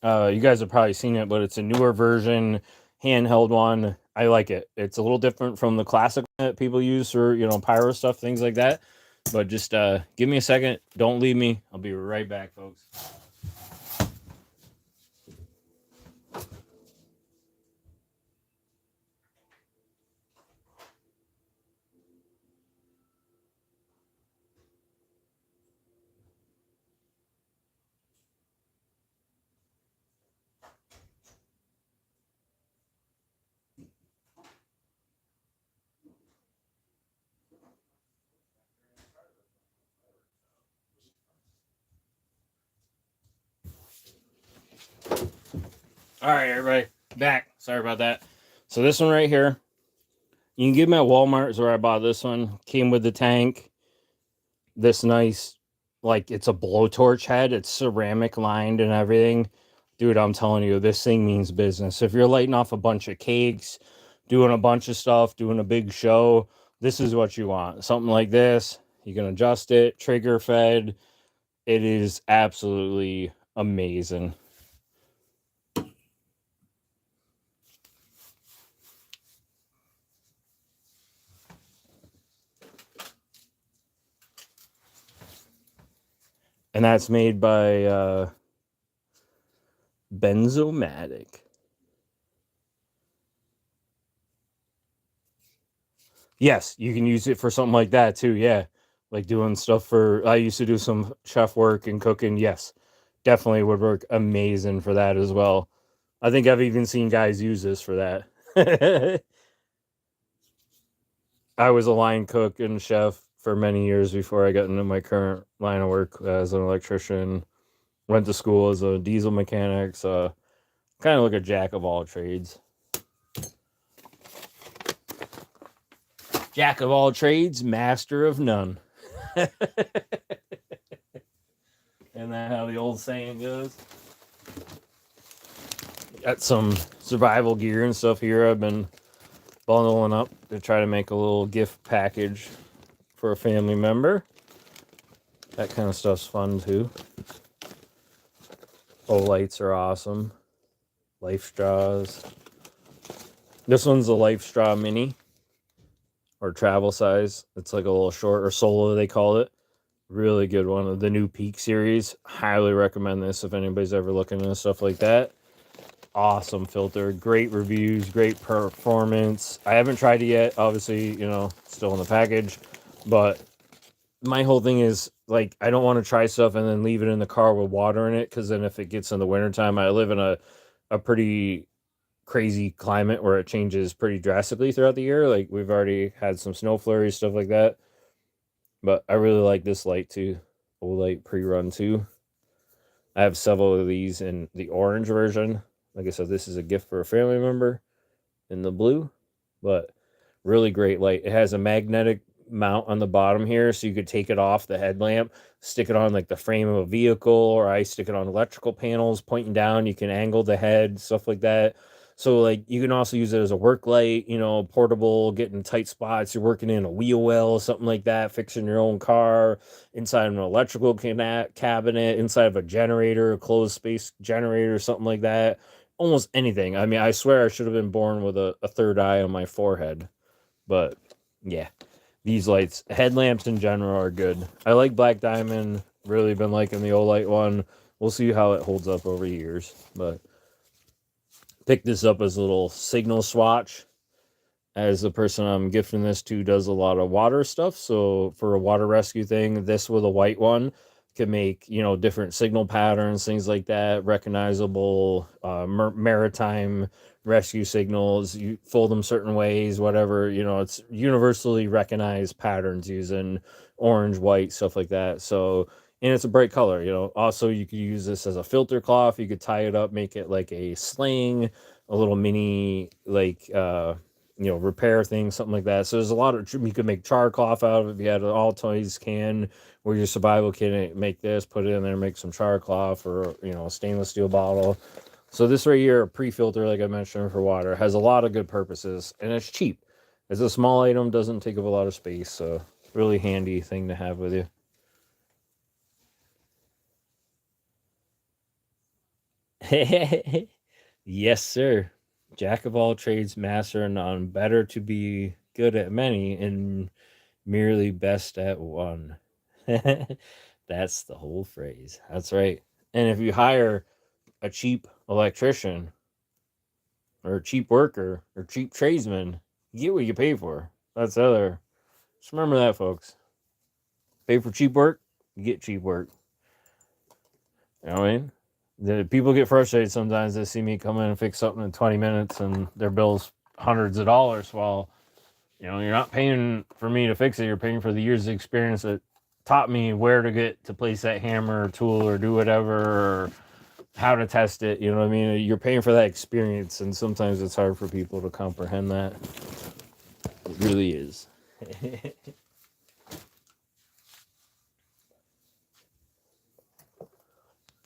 You guys have probably seen it, but it's a newer version, handheld one. I like it. It's a little different from the classic that people use for, pyro stuff, things like that. But just give me a second. Don't leave me. I'll be right back, folks. All right, everybody, back. Sorry about that. So this one right here, you can get them at Walmart is where I bought this one. Came with the tank. This nice, like it's a blowtorch head. It's ceramic lined and everything. Dude, I'm telling you, this thing means business. If you're lighting off a bunch of cakes, doing a bunch of stuff, doing a big show, this is what you want. Something like this. You can adjust it, trigger fed. It is absolutely amazing. And that's made by Benzomatic. Yes, you can use it for something like that too. Yeah. Like doing stuff for, I used to do some chef work and cooking. Yes, definitely would work amazing for that as well. I think I've even seen guys use this for that. I was a line cook and chef for many years before I got into my current line of work as an electrician. Went to school as a diesel mechanic, so kind of like a jack of all trades. Jack of all trades, master of none. Isn't that how the old saying goes? Got some survival gear and stuff here. I've been bundling up to try to make a little gift package for a family member. That kind of stuff's fun too. Oh, lights are awesome. Life straws. This one's a Life Straw Mini or travel size. It's like a little short, or solo they call it. Really good one of the new Peak series. Highly recommend this if anybody's ever looking into stuff like that. Awesome filter, great reviews, great performance. I haven't tried it yet, obviously, still in the package, but my whole thing is like I don't want to try stuff and then leave it in the car with water in it, because then if it gets in the wintertime, I live in a pretty crazy climate where it changes pretty drastically throughout the year. Like we've already had some snow flurries, stuff like that. But I really like this light too. Light pre-run too. I have several of these in the orange version. Like I said, this is a gift for a family member in the blue, but really great light. It has a magnetic mount on the bottom here, so you could take it off the headlamp, stick it on like the frame of a vehicle, or I stick it on electrical panels pointing down. You can angle the head, stuff like that. So like you can also use it as a work light, portable, getting tight spots. You're working in a wheel well, something like that, fixing your own car, inside of an electrical cabinet, inside of a generator, a closed space generator, something like that. Almost anything. I mean, I swear I should have been born with a third eye on my forehead. But yeah, these lights, headlamps in general, are good. I like Black Diamond. Really been liking the Olight one. We'll see how it holds up over years. But picked this up as a little signal swatch, as the person I'm gifting this to does a lot of water stuff. So for a water rescue thing, this with a white one can make, different signal patterns, things like that, recognizable maritime rescue signals. You fold them certain ways, whatever, it's universally recognized patterns using orange, white, stuff like that. So, and it's a bright color, Also, you could use this as a filter cloth. You could tie it up, make it like a sling, a little mini, like, repair things, something like that. So there's a lot of, you could make char cloth out of it. If you had an all toys can where your survival kit, make this, put it in there, make some char cloth, or, a stainless steel bottle. So this right here, a pre-filter, like I mentioned, for water, has a lot of good purposes, and it's cheap. It's a small item, doesn't take up a lot of space, so really handy thing to have with you. Yes, sir. Jack of all trades, master of none. Better to be good at many and merely best at one. That's the whole phrase. That's right. And if you hire a cheap electrician or a cheap worker or cheap tradesman, you get what you pay for. That's the other. Just remember that, folks. Pay for cheap work, you get cheap work. You know what I mean? The people get frustrated sometimes. They see me come in and fix something in 20 minutes and their bill's hundreds of dollars. Well, you're not paying for me to fix it. You're paying for the years of experience that taught me where to get to place that hammer or tool or do whatever, or how to test it. You know what I mean? You're paying for that experience, and sometimes it's hard for people to comprehend that. It really is.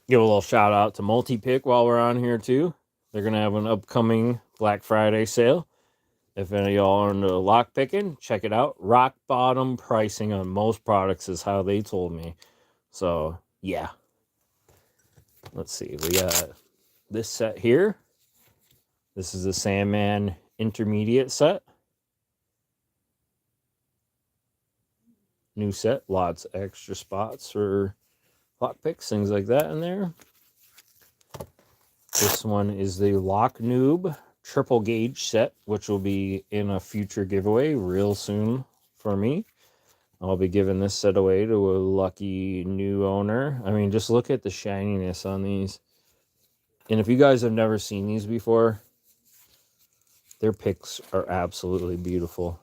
Give a little shout out to Multi-Pick while we're on here too. They're gonna have an upcoming Black Friday sale. If any of y'all are into lock picking, check it out. Rock bottom pricing on most products is how they told me. So yeah. Let's see. We got this set here. This is the Sandman Intermediate set. New set. Lots of extra spots for lock picks, things like that in there. This one is the Lock Noob triple gauge set, which will be in a future giveaway real soon for me. I'll be giving this set away to a lucky new owner. I mean, just look at the shininess on these. And if you guys have never seen these before, their picks are absolutely beautiful.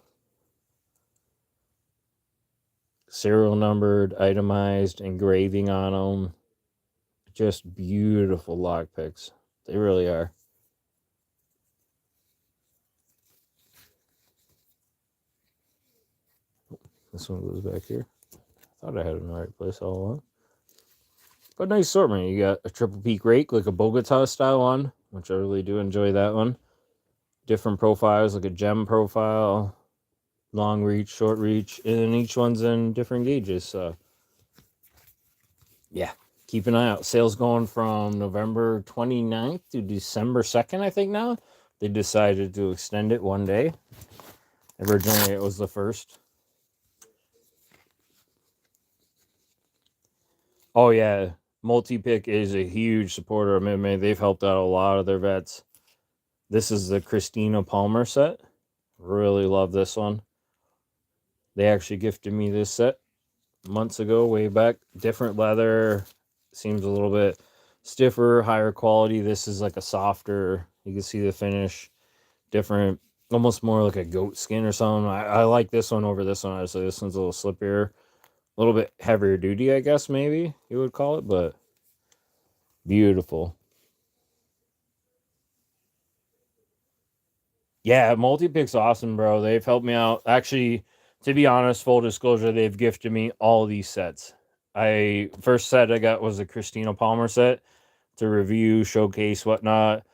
Serial numbered, itemized, engraving on them. Just beautiful lock picks. They really are. This one goes back here. I thought I had it in the right place all along. But nice assortment. You got a triple peak rake, like a Bogota style one, which I really do enjoy that one. Different profiles, like a gem profile, long reach, short reach, and each one's in different gauges. So yeah, keep an eye out. Sales going from November 29th to December 2nd, I think now. They decided to extend it one day. Originally, it was the first. Oh, yeah. Multi-Pick is a huge supporter of MMA. They've helped out a lot of their vets. This is the Christina Palmer set. Really love this one. They actually gifted me this set months ago, way back. Different leather. Seems a little bit stiffer, higher quality. This is like a softer. You can see the finish. Different. Almost more like a goat skin or something. I like this one over this one. Obviously, this one's a little slippier. A little bit heavier duty, I guess, maybe you would call it. But beautiful. Yeah, Multi-Pick's awesome, bro. They've helped me out. Actually, to be honest, full disclosure, they've gifted me all these sets. First set I got was the Christina Palmer set to review, showcase, whatnot.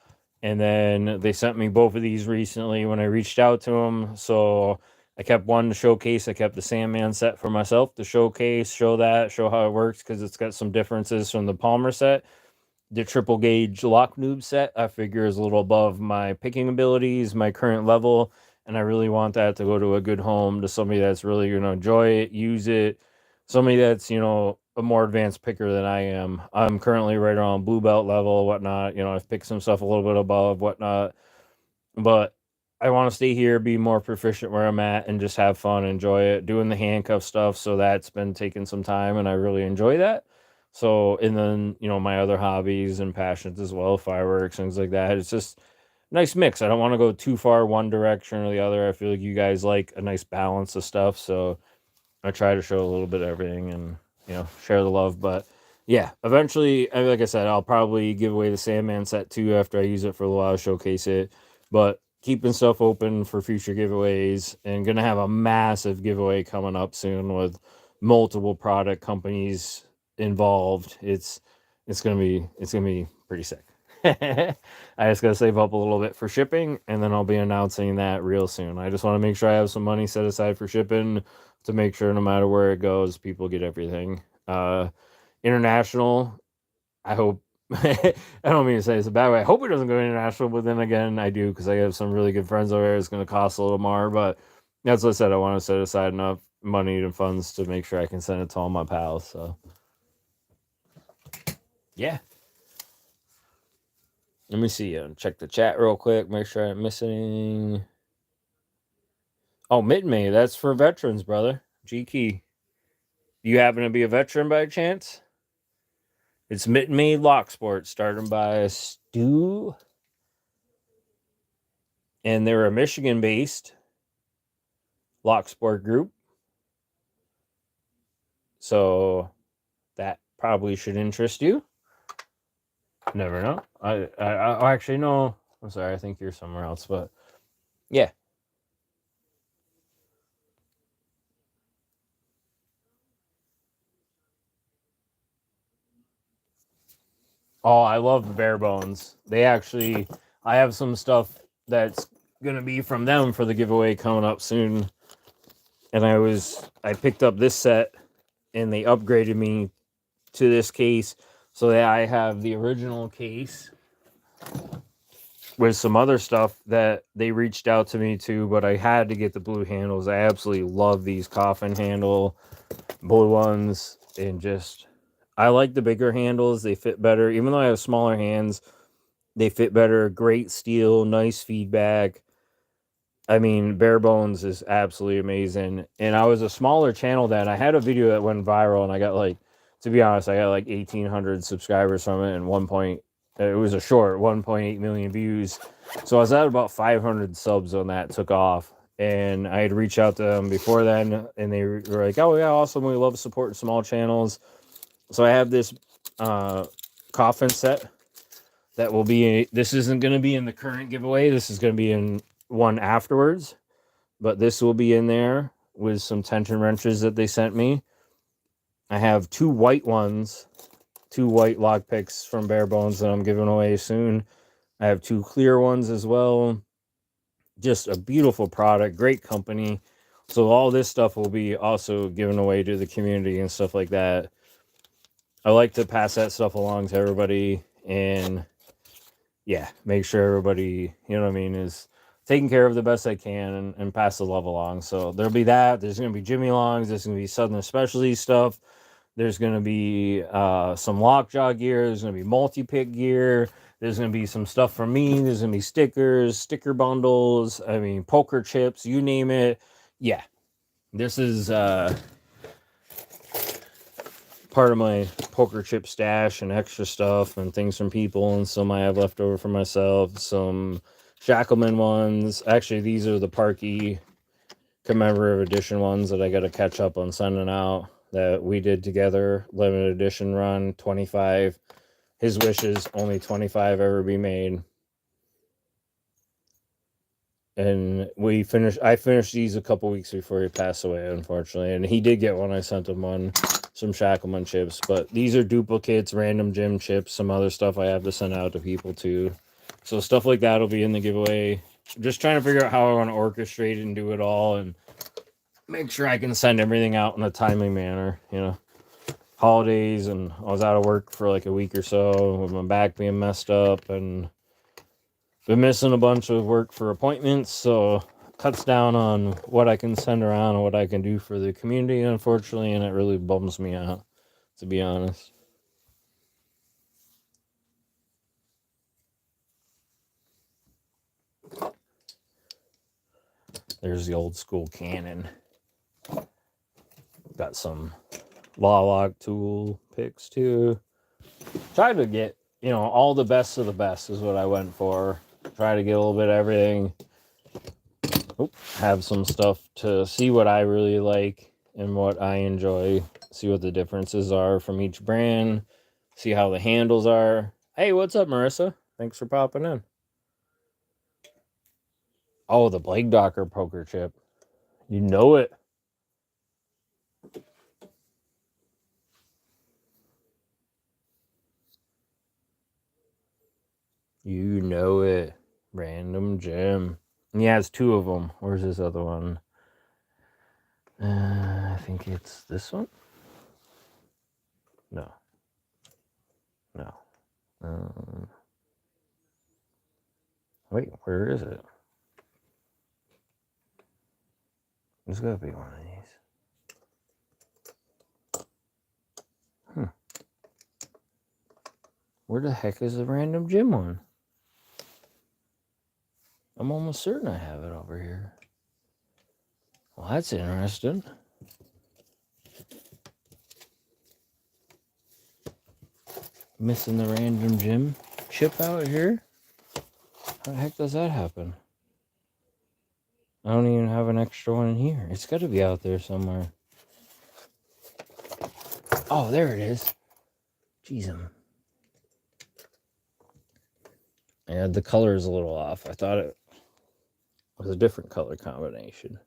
And then they sent me both of these recently when I reached out to them. So I kept one to showcase. I kept the Sandman set for myself to showcase, show how it works, because it's got some differences from the Palmer set. The triple gauge lock noob set I figure is a little above my picking abilities, my current level, and I really want that to go to a good home, to somebody that's really going to enjoy it, use it, somebody that's, a more advanced picker than I am. I'm currently right around blue belt level, whatnot. I've picked some stuff a little bit above, whatnot, but I want to stay here, be more proficient where I'm at, and just have fun, enjoy it, doing the handcuff stuff. So that's been taking some time, and I really enjoy that. So, and then, my other hobbies and passions as well, fireworks, things like that. It's just a nice mix. I don't want to go too far one direction or the other. I feel like you guys like a nice balance of stuff. So I try to show a little bit of everything and, share the love. But yeah, eventually, like I said, I'll probably give away the Sandman set too after I use it for a while, showcase it. But keeping stuff open for future giveaways, and going to have a massive giveaway coming up soon with multiple product companies involved. It's gonna be pretty sick. I just gotta save up a little bit for shipping, and then I'll be announcing that real soon. I just want to make sure I have some money set aside for shipping, to make sure no matter where it goes, people get everything. International, I hope. I don't mean to say it's a bad way. I hope it doesn't go international, but then again, I do, because I have some really good friends over there. It's going to cost a little more, but that's what I said. I want to set aside enough money and funds to make sure I can send it to all my pals. So yeah. Let me see. Check the chat real quick. Make sure I didn't miss anything. Oh, mid-May. That's for veterans, brother. G-Key. You happen to be a veteran by chance? It's mid-May Lock Sport, started by Stu. And they're a Michigan-based lock sport group. So that probably should interest you. Never know. I actually know. I'm sorry. I think you're somewhere else, but yeah. Oh, I love Bare Bones. I have some stuff that's gonna be from them for the giveaway coming up soon. And I picked up this set, and they upgraded me to this case, so that I have the original case with some other stuff that they reached out to me to, but I had to get the blue handles. I absolutely love these coffin handle blue ones, and just I like the bigger handles. They fit better, even though I have smaller hands. They fit better. Great steel, nice feedback. I mean, Bare Bones is absolutely amazing. And I was a smaller channel then. I had a video that went viral, and I got to be honest, I got 1,800 subscribers from it, and it was a short 1.8 million views. So I was at about 500 subs when that took off. And I had reached out to them before then, and they were like, "Oh yeah, awesome. We love supporting small channels." So I have this coffin set that will be. This isn't going to be in the current giveaway. This is going to be in one afterwards, but this will be in there with some tension wrenches that they sent me. I have two white ones, two white lock picks from Bare Bones that I'm giving away soon. I have two clear ones as well. Just a beautiful product, great company. So all this stuff will be also given away to the community and stuff like that. I like to pass that stuff along to everybody, and yeah, make sure everybody, you know what I mean, is taking care of the best they can and pass the love along. So there'll be that. There's going to be Jimmy Longs. There's going to be Southern Specialty stuff. There's going to be some lockjaw gear. There's going to be multi-pick gear. There's going to be some stuff from me. There's going to be stickers, sticker bundles. I mean, poker chips, you name it. Yeah, this is part of my poker chip stash and extra stuff and things from people and some I have left over for myself. Some Shackleman ones. Actually, these are the Parky commemorative edition ones that I got to catch up on sending out that we did together. Limited edition run, 25. His wishes, only 25 ever be made. And I finished these a couple weeks before he passed away, unfortunately. And he did get one. I sent him one, some Shackleman chips. But these are duplicates, random gym chips, some other stuff I have to send out to people too. So stuff like that will be in the giveaway. Just trying to figure out how I want to orchestrate and do it all and make sure I can send everything out in a timely manner, you know. Holidays, and I was out of work for like a week or so with my back being messed up and been missing a bunch of work for appointments, so cuts down on what I can send around and what I can do for the community, unfortunately, and it really bums me out, to be honest. There's the old school cannon. Got some law lock tool picks too. Tried to get, you know, all the best of the best is what I went for. Try to get a little bit of everything. Have some stuff to see what I really like and what I enjoy. See what the differences are from each brand. See how the handles are. Hey, what's up, Marissa? Thanks for popping in. Oh, the Blake Docker poker chip. You know it. You know it. Random gem. And he has two of them. Where's this other one? I think it's this one. No. Wait, where is it? There's gotta be one of these. Where the heck is the random gem one? I'm almost certain I have it over here. Well, that's interesting. Missing the random gem chip out here? How the heck does that happen? I don't even have an extra one in here. It's got to be out there somewhere. Oh, there it is. Jeez. Yeah, the color is a little off. I thought it was a different color combination.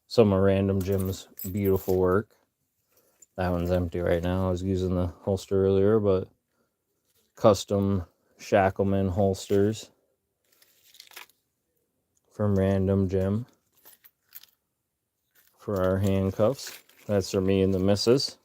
Some of Random Jim's beautiful work. That one's empty right now. I was using the holster earlier, but custom Shackleman holsters from Random Jim for our handcuffs. That's for me and the missus.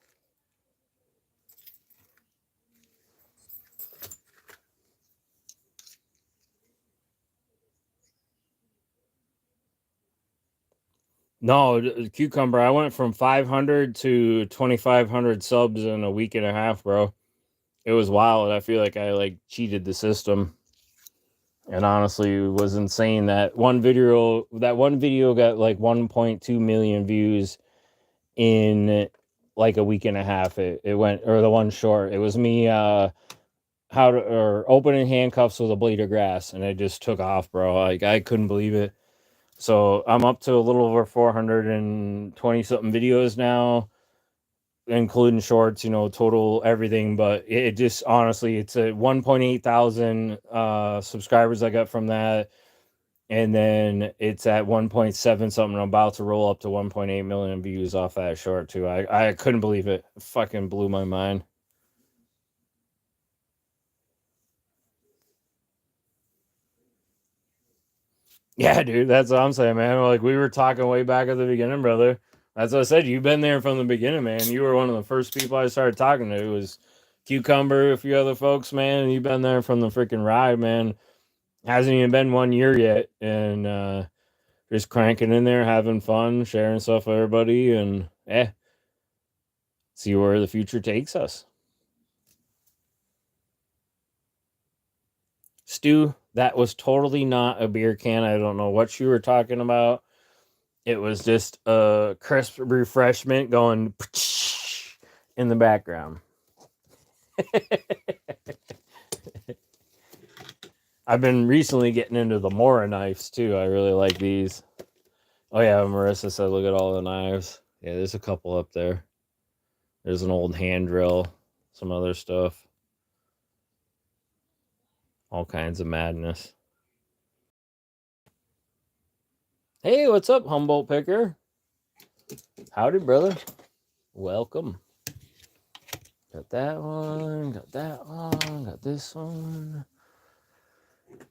No, Cucumber, I went from 500 to 2,500 subs in a week and a half, bro. It was wild. I feel like I cheated the system. And honestly, it was insane. That one video got like 1.2 million views in like a week and a half. It went, or the one short. It was me opening handcuffs with a blade of grass, and it just took off, bro. Like, I couldn't believe it. So I'm up to a little over 420 something videos now, including shorts, you know, total everything. But it just, honestly, it's a 1.8 thousand subscribers I got from that. And then it's at 1.7 something. I'm about to roll up to 1.8 million views off that short too. I couldn't believe it. It fucking blew my mind. Yeah, dude, that's what I'm saying, man. Like, we were talking way back at the beginning, brother. That's what I said. You've been there from the beginning, man. You were one of the first people I started talking to. It was Cucumber, a few other folks, man. You've been there from the freaking ride, man. Hasn't even been 1 year yet, and just cranking in there, having fun, sharing stuff with everybody, and see where the future takes us. Stu, that was totally not a beer can. I don't know what you were talking about. It was just a crisp refreshment going in the background. I've been recently getting into the Mora knives too. I really like these. Oh yeah, Marissa said, look at all the knives. Yeah, there's a couple up there. There's an old hand drill, some other stuff. All kinds of madness. Hey, what's up, Humboldt Picker? Howdy, brother. Welcome. Got that one, got that one, got this one.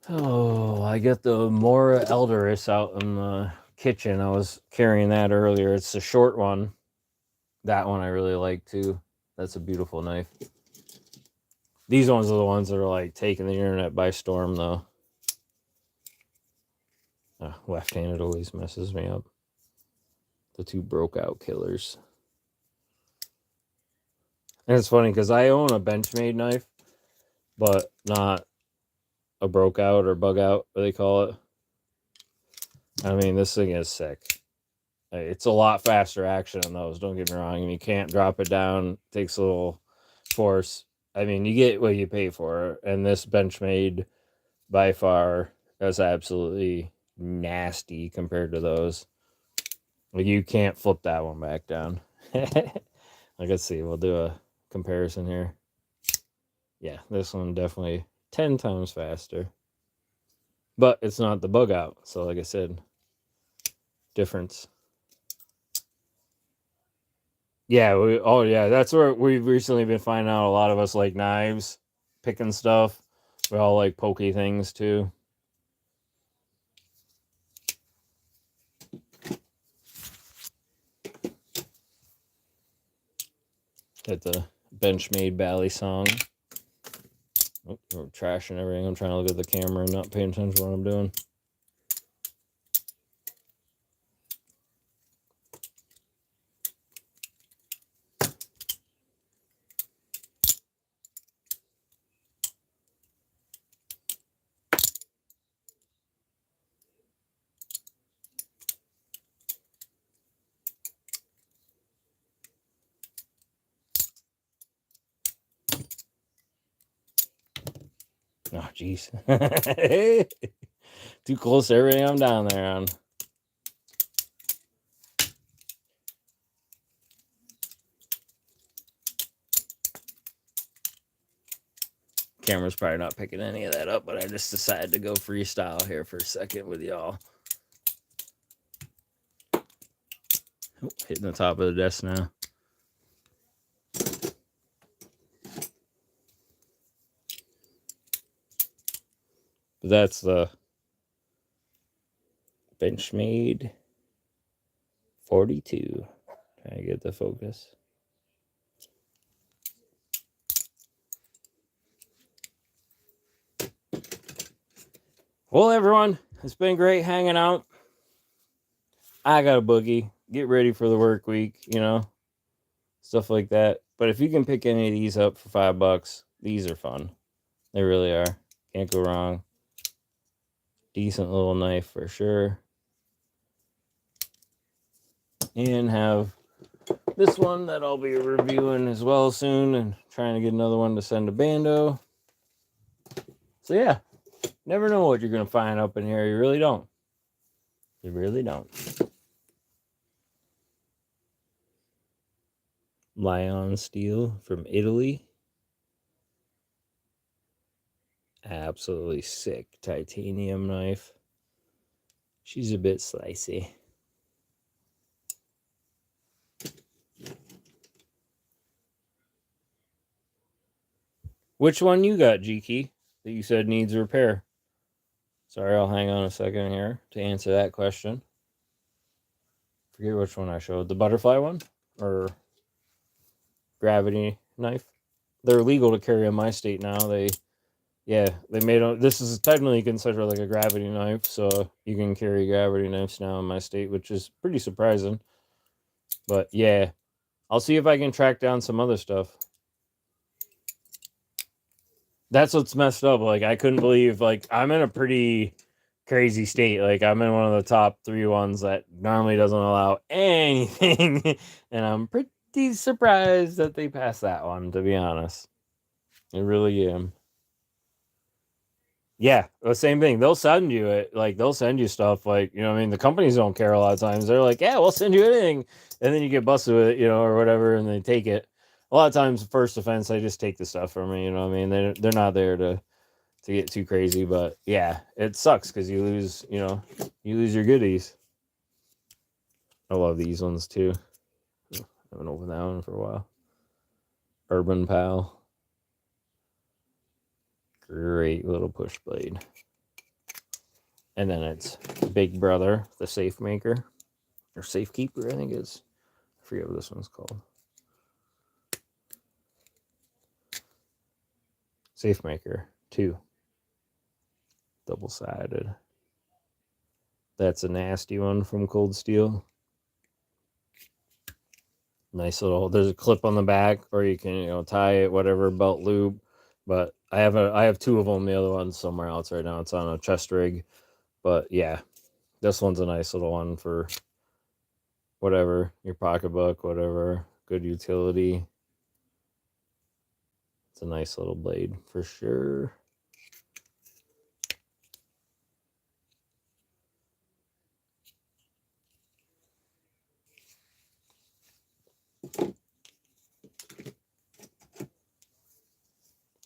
Oh, I got the Mora Eldoris out in the kitchen. I was carrying that earlier. It's the short one. That one I really like too. That's a beautiful knife. These ones are the ones that are like taking the internet by storm, though. Left-handed always messes me up. The two broke out killers. And it's funny because I own a Benchmade knife, but not a broke out or bug out, what they call it. I mean, this thing is sick. It's a lot faster action than those, don't get me wrong. And you can't drop it down. It takes a little force. I mean, you get what you pay for. And this Benchmade, by far, is absolutely nasty compared to those. Like, you can't flip that one back down. Like, let's see. We'll do a comparison here. Yeah, this one definitely 10 times faster. But it's not the bug out. So, like I said, difference. Yeah, that's where we've recently been finding out a lot of us like knives, picking stuff. We all like pokey things too. Got the Benchmade Bally song. Oh, we're trashing everything. I'm trying to look at the camera and not paying attention to what I'm doing. Oh, jeez. Too close to everything I'm down there on. Camera's probably not picking any of that up, but I just decided to go freestyle here for a second with y'all. Oh, hitting the top of the desk now. But that's the Benchmade 42. Trying to get the focus. Well, everyone, it's been great hanging out. I got a boogie. Get ready for the work week, you know, stuff like that. But if you can pick any of these up for $5, these are fun. They really are. Can't go wrong. Decent little knife for sure. And have this one that I'll be reviewing as well soon and trying to get another one to send to Bando. So yeah, never know what you're going to find up in here. You really don't. You really don't. Lion steel from Italy. Absolutely sick titanium knife. She's a bit slicey. Which one you got, G-Key, that you said needs repair? Sorry, I'll hang on a second here to answer that question. Forget which one I showed. The butterfly one? Or gravity knife? they're legal to carry in my state now. They made this is technically considered like a gravity knife, so you can carry gravity knives now in my state, which is pretty surprising. But yeah, I'll see if I can track down some other stuff. That's what's messed up. Like I couldn't believe like I'm in a pretty crazy state. Like I'm in one of the top 3 ones that normally doesn't allow anything, and I'm pretty surprised that they passed that one. To be honest, I really am. Yeah, the same thing. They'll send you it. Like they'll send you stuff. Like you know, what I mean, the companies don't care a lot of times. They're like, yeah, we'll send you anything, and then you get busted with it, you know, or whatever, and they take it. A lot of times, first offense, they just take the stuff from me. You know, what I mean, they're not there to get too crazy, but yeah, it sucks because you lose. You know, you lose your goodies. I love these ones too. I haven't opened that one for a while. Urban Pal, great little push blade. And then it's Big Brother, the Safe Maker. Or Safekeeper, I think it's. I forget what this one's called. Safe Maker 2. Double sided. That's a nasty one from Cold Steel. Nice little. There's a clip on the back, or you can tie it whatever belt loop. But I have 2 of them. The other one's somewhere else right now. It's on a chest rig. But yeah, this one's a nice little one for whatever your pocketbook, whatever good utility. It's a nice little blade for sure.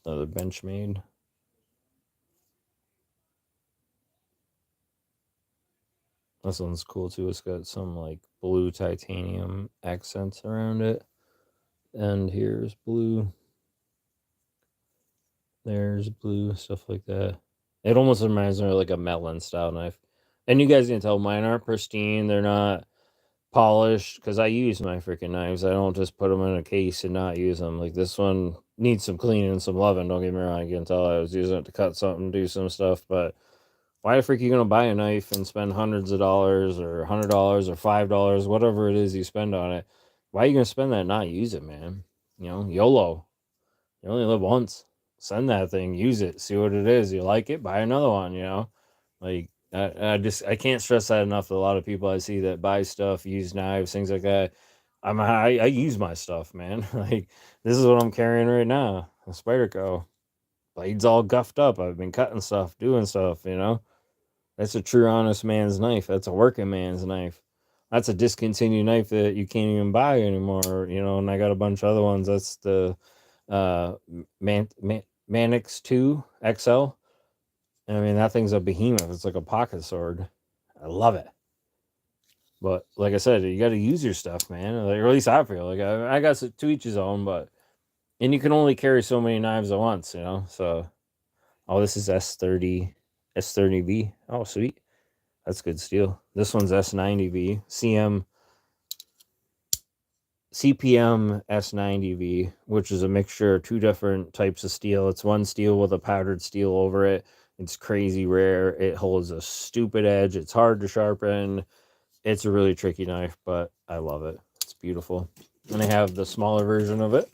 Another Benchmade. This one's cool too. It's got some like blue titanium accents around it. And here's blue. There's blue, stuff like that. It almost reminds me of like a melon style knife. And you guys can tell mine aren't pristine. They're not polished because I use my freaking knives. I don't just put them in a case and not use them. Like this one needs some cleaning and some loving. Don't get me wrong. You can tell I was using it to cut something, do some stuff. But why the freak are you going to buy a knife and spend hundreds of dollars or $100 or $5, whatever it is you spend on it? Why are you going to spend that and not use it, man? You know, YOLO. You only live once. Send that thing, use it, see what it is. You like it, buy another one, you know? Like, I can't stress that enough. A lot of people I see that buy stuff, use knives, things like that. I use my stuff, man. Like, this is what I'm carrying right now. A Spyderco. Blade's all guffed up. I've been cutting stuff, doing stuff, you know? That's a true, honest man's knife. That's a working man's knife. That's a discontinued knife that you can't even buy anymore, you know? And I got a bunch of other ones. That's the uh, Manix 2 XL. I mean, that thing's a behemoth. It's like a pocket sword. I love it. But like I said, you got to use your stuff, man. Like, or at least I feel like I got to each his own, but and you can only carry so many knives at once, you know. So, oh, this is S30V. Oh, sweet. That's good steel. This one's S90V. CPM S90V, which is a mixture of 2 different types of steel. It's one steel with a powdered steel over it. It's crazy rare. It holds a stupid edge. It's hard to sharpen. It's a really tricky knife, but I love it. It's beautiful. And I have the smaller version of it.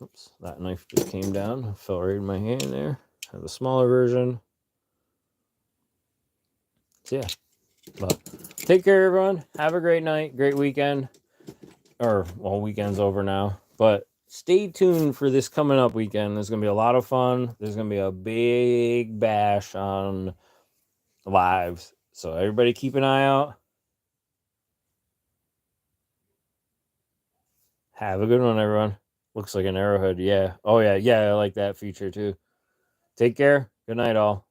Oops, that knife just came down. Fell right in my hand there. I have the smaller version. So yeah. But take care, everyone. Have a great night, great weekend. Or, well, weekend's over now. But stay tuned for this coming up weekend. There's going to be a lot of fun. There's going to be a big bash on lives. So everybody keep an eye out. Have a good one, everyone. Looks like an arrowhead. Yeah. Oh, yeah. Yeah, I like that feature too. Take care. Good night, all.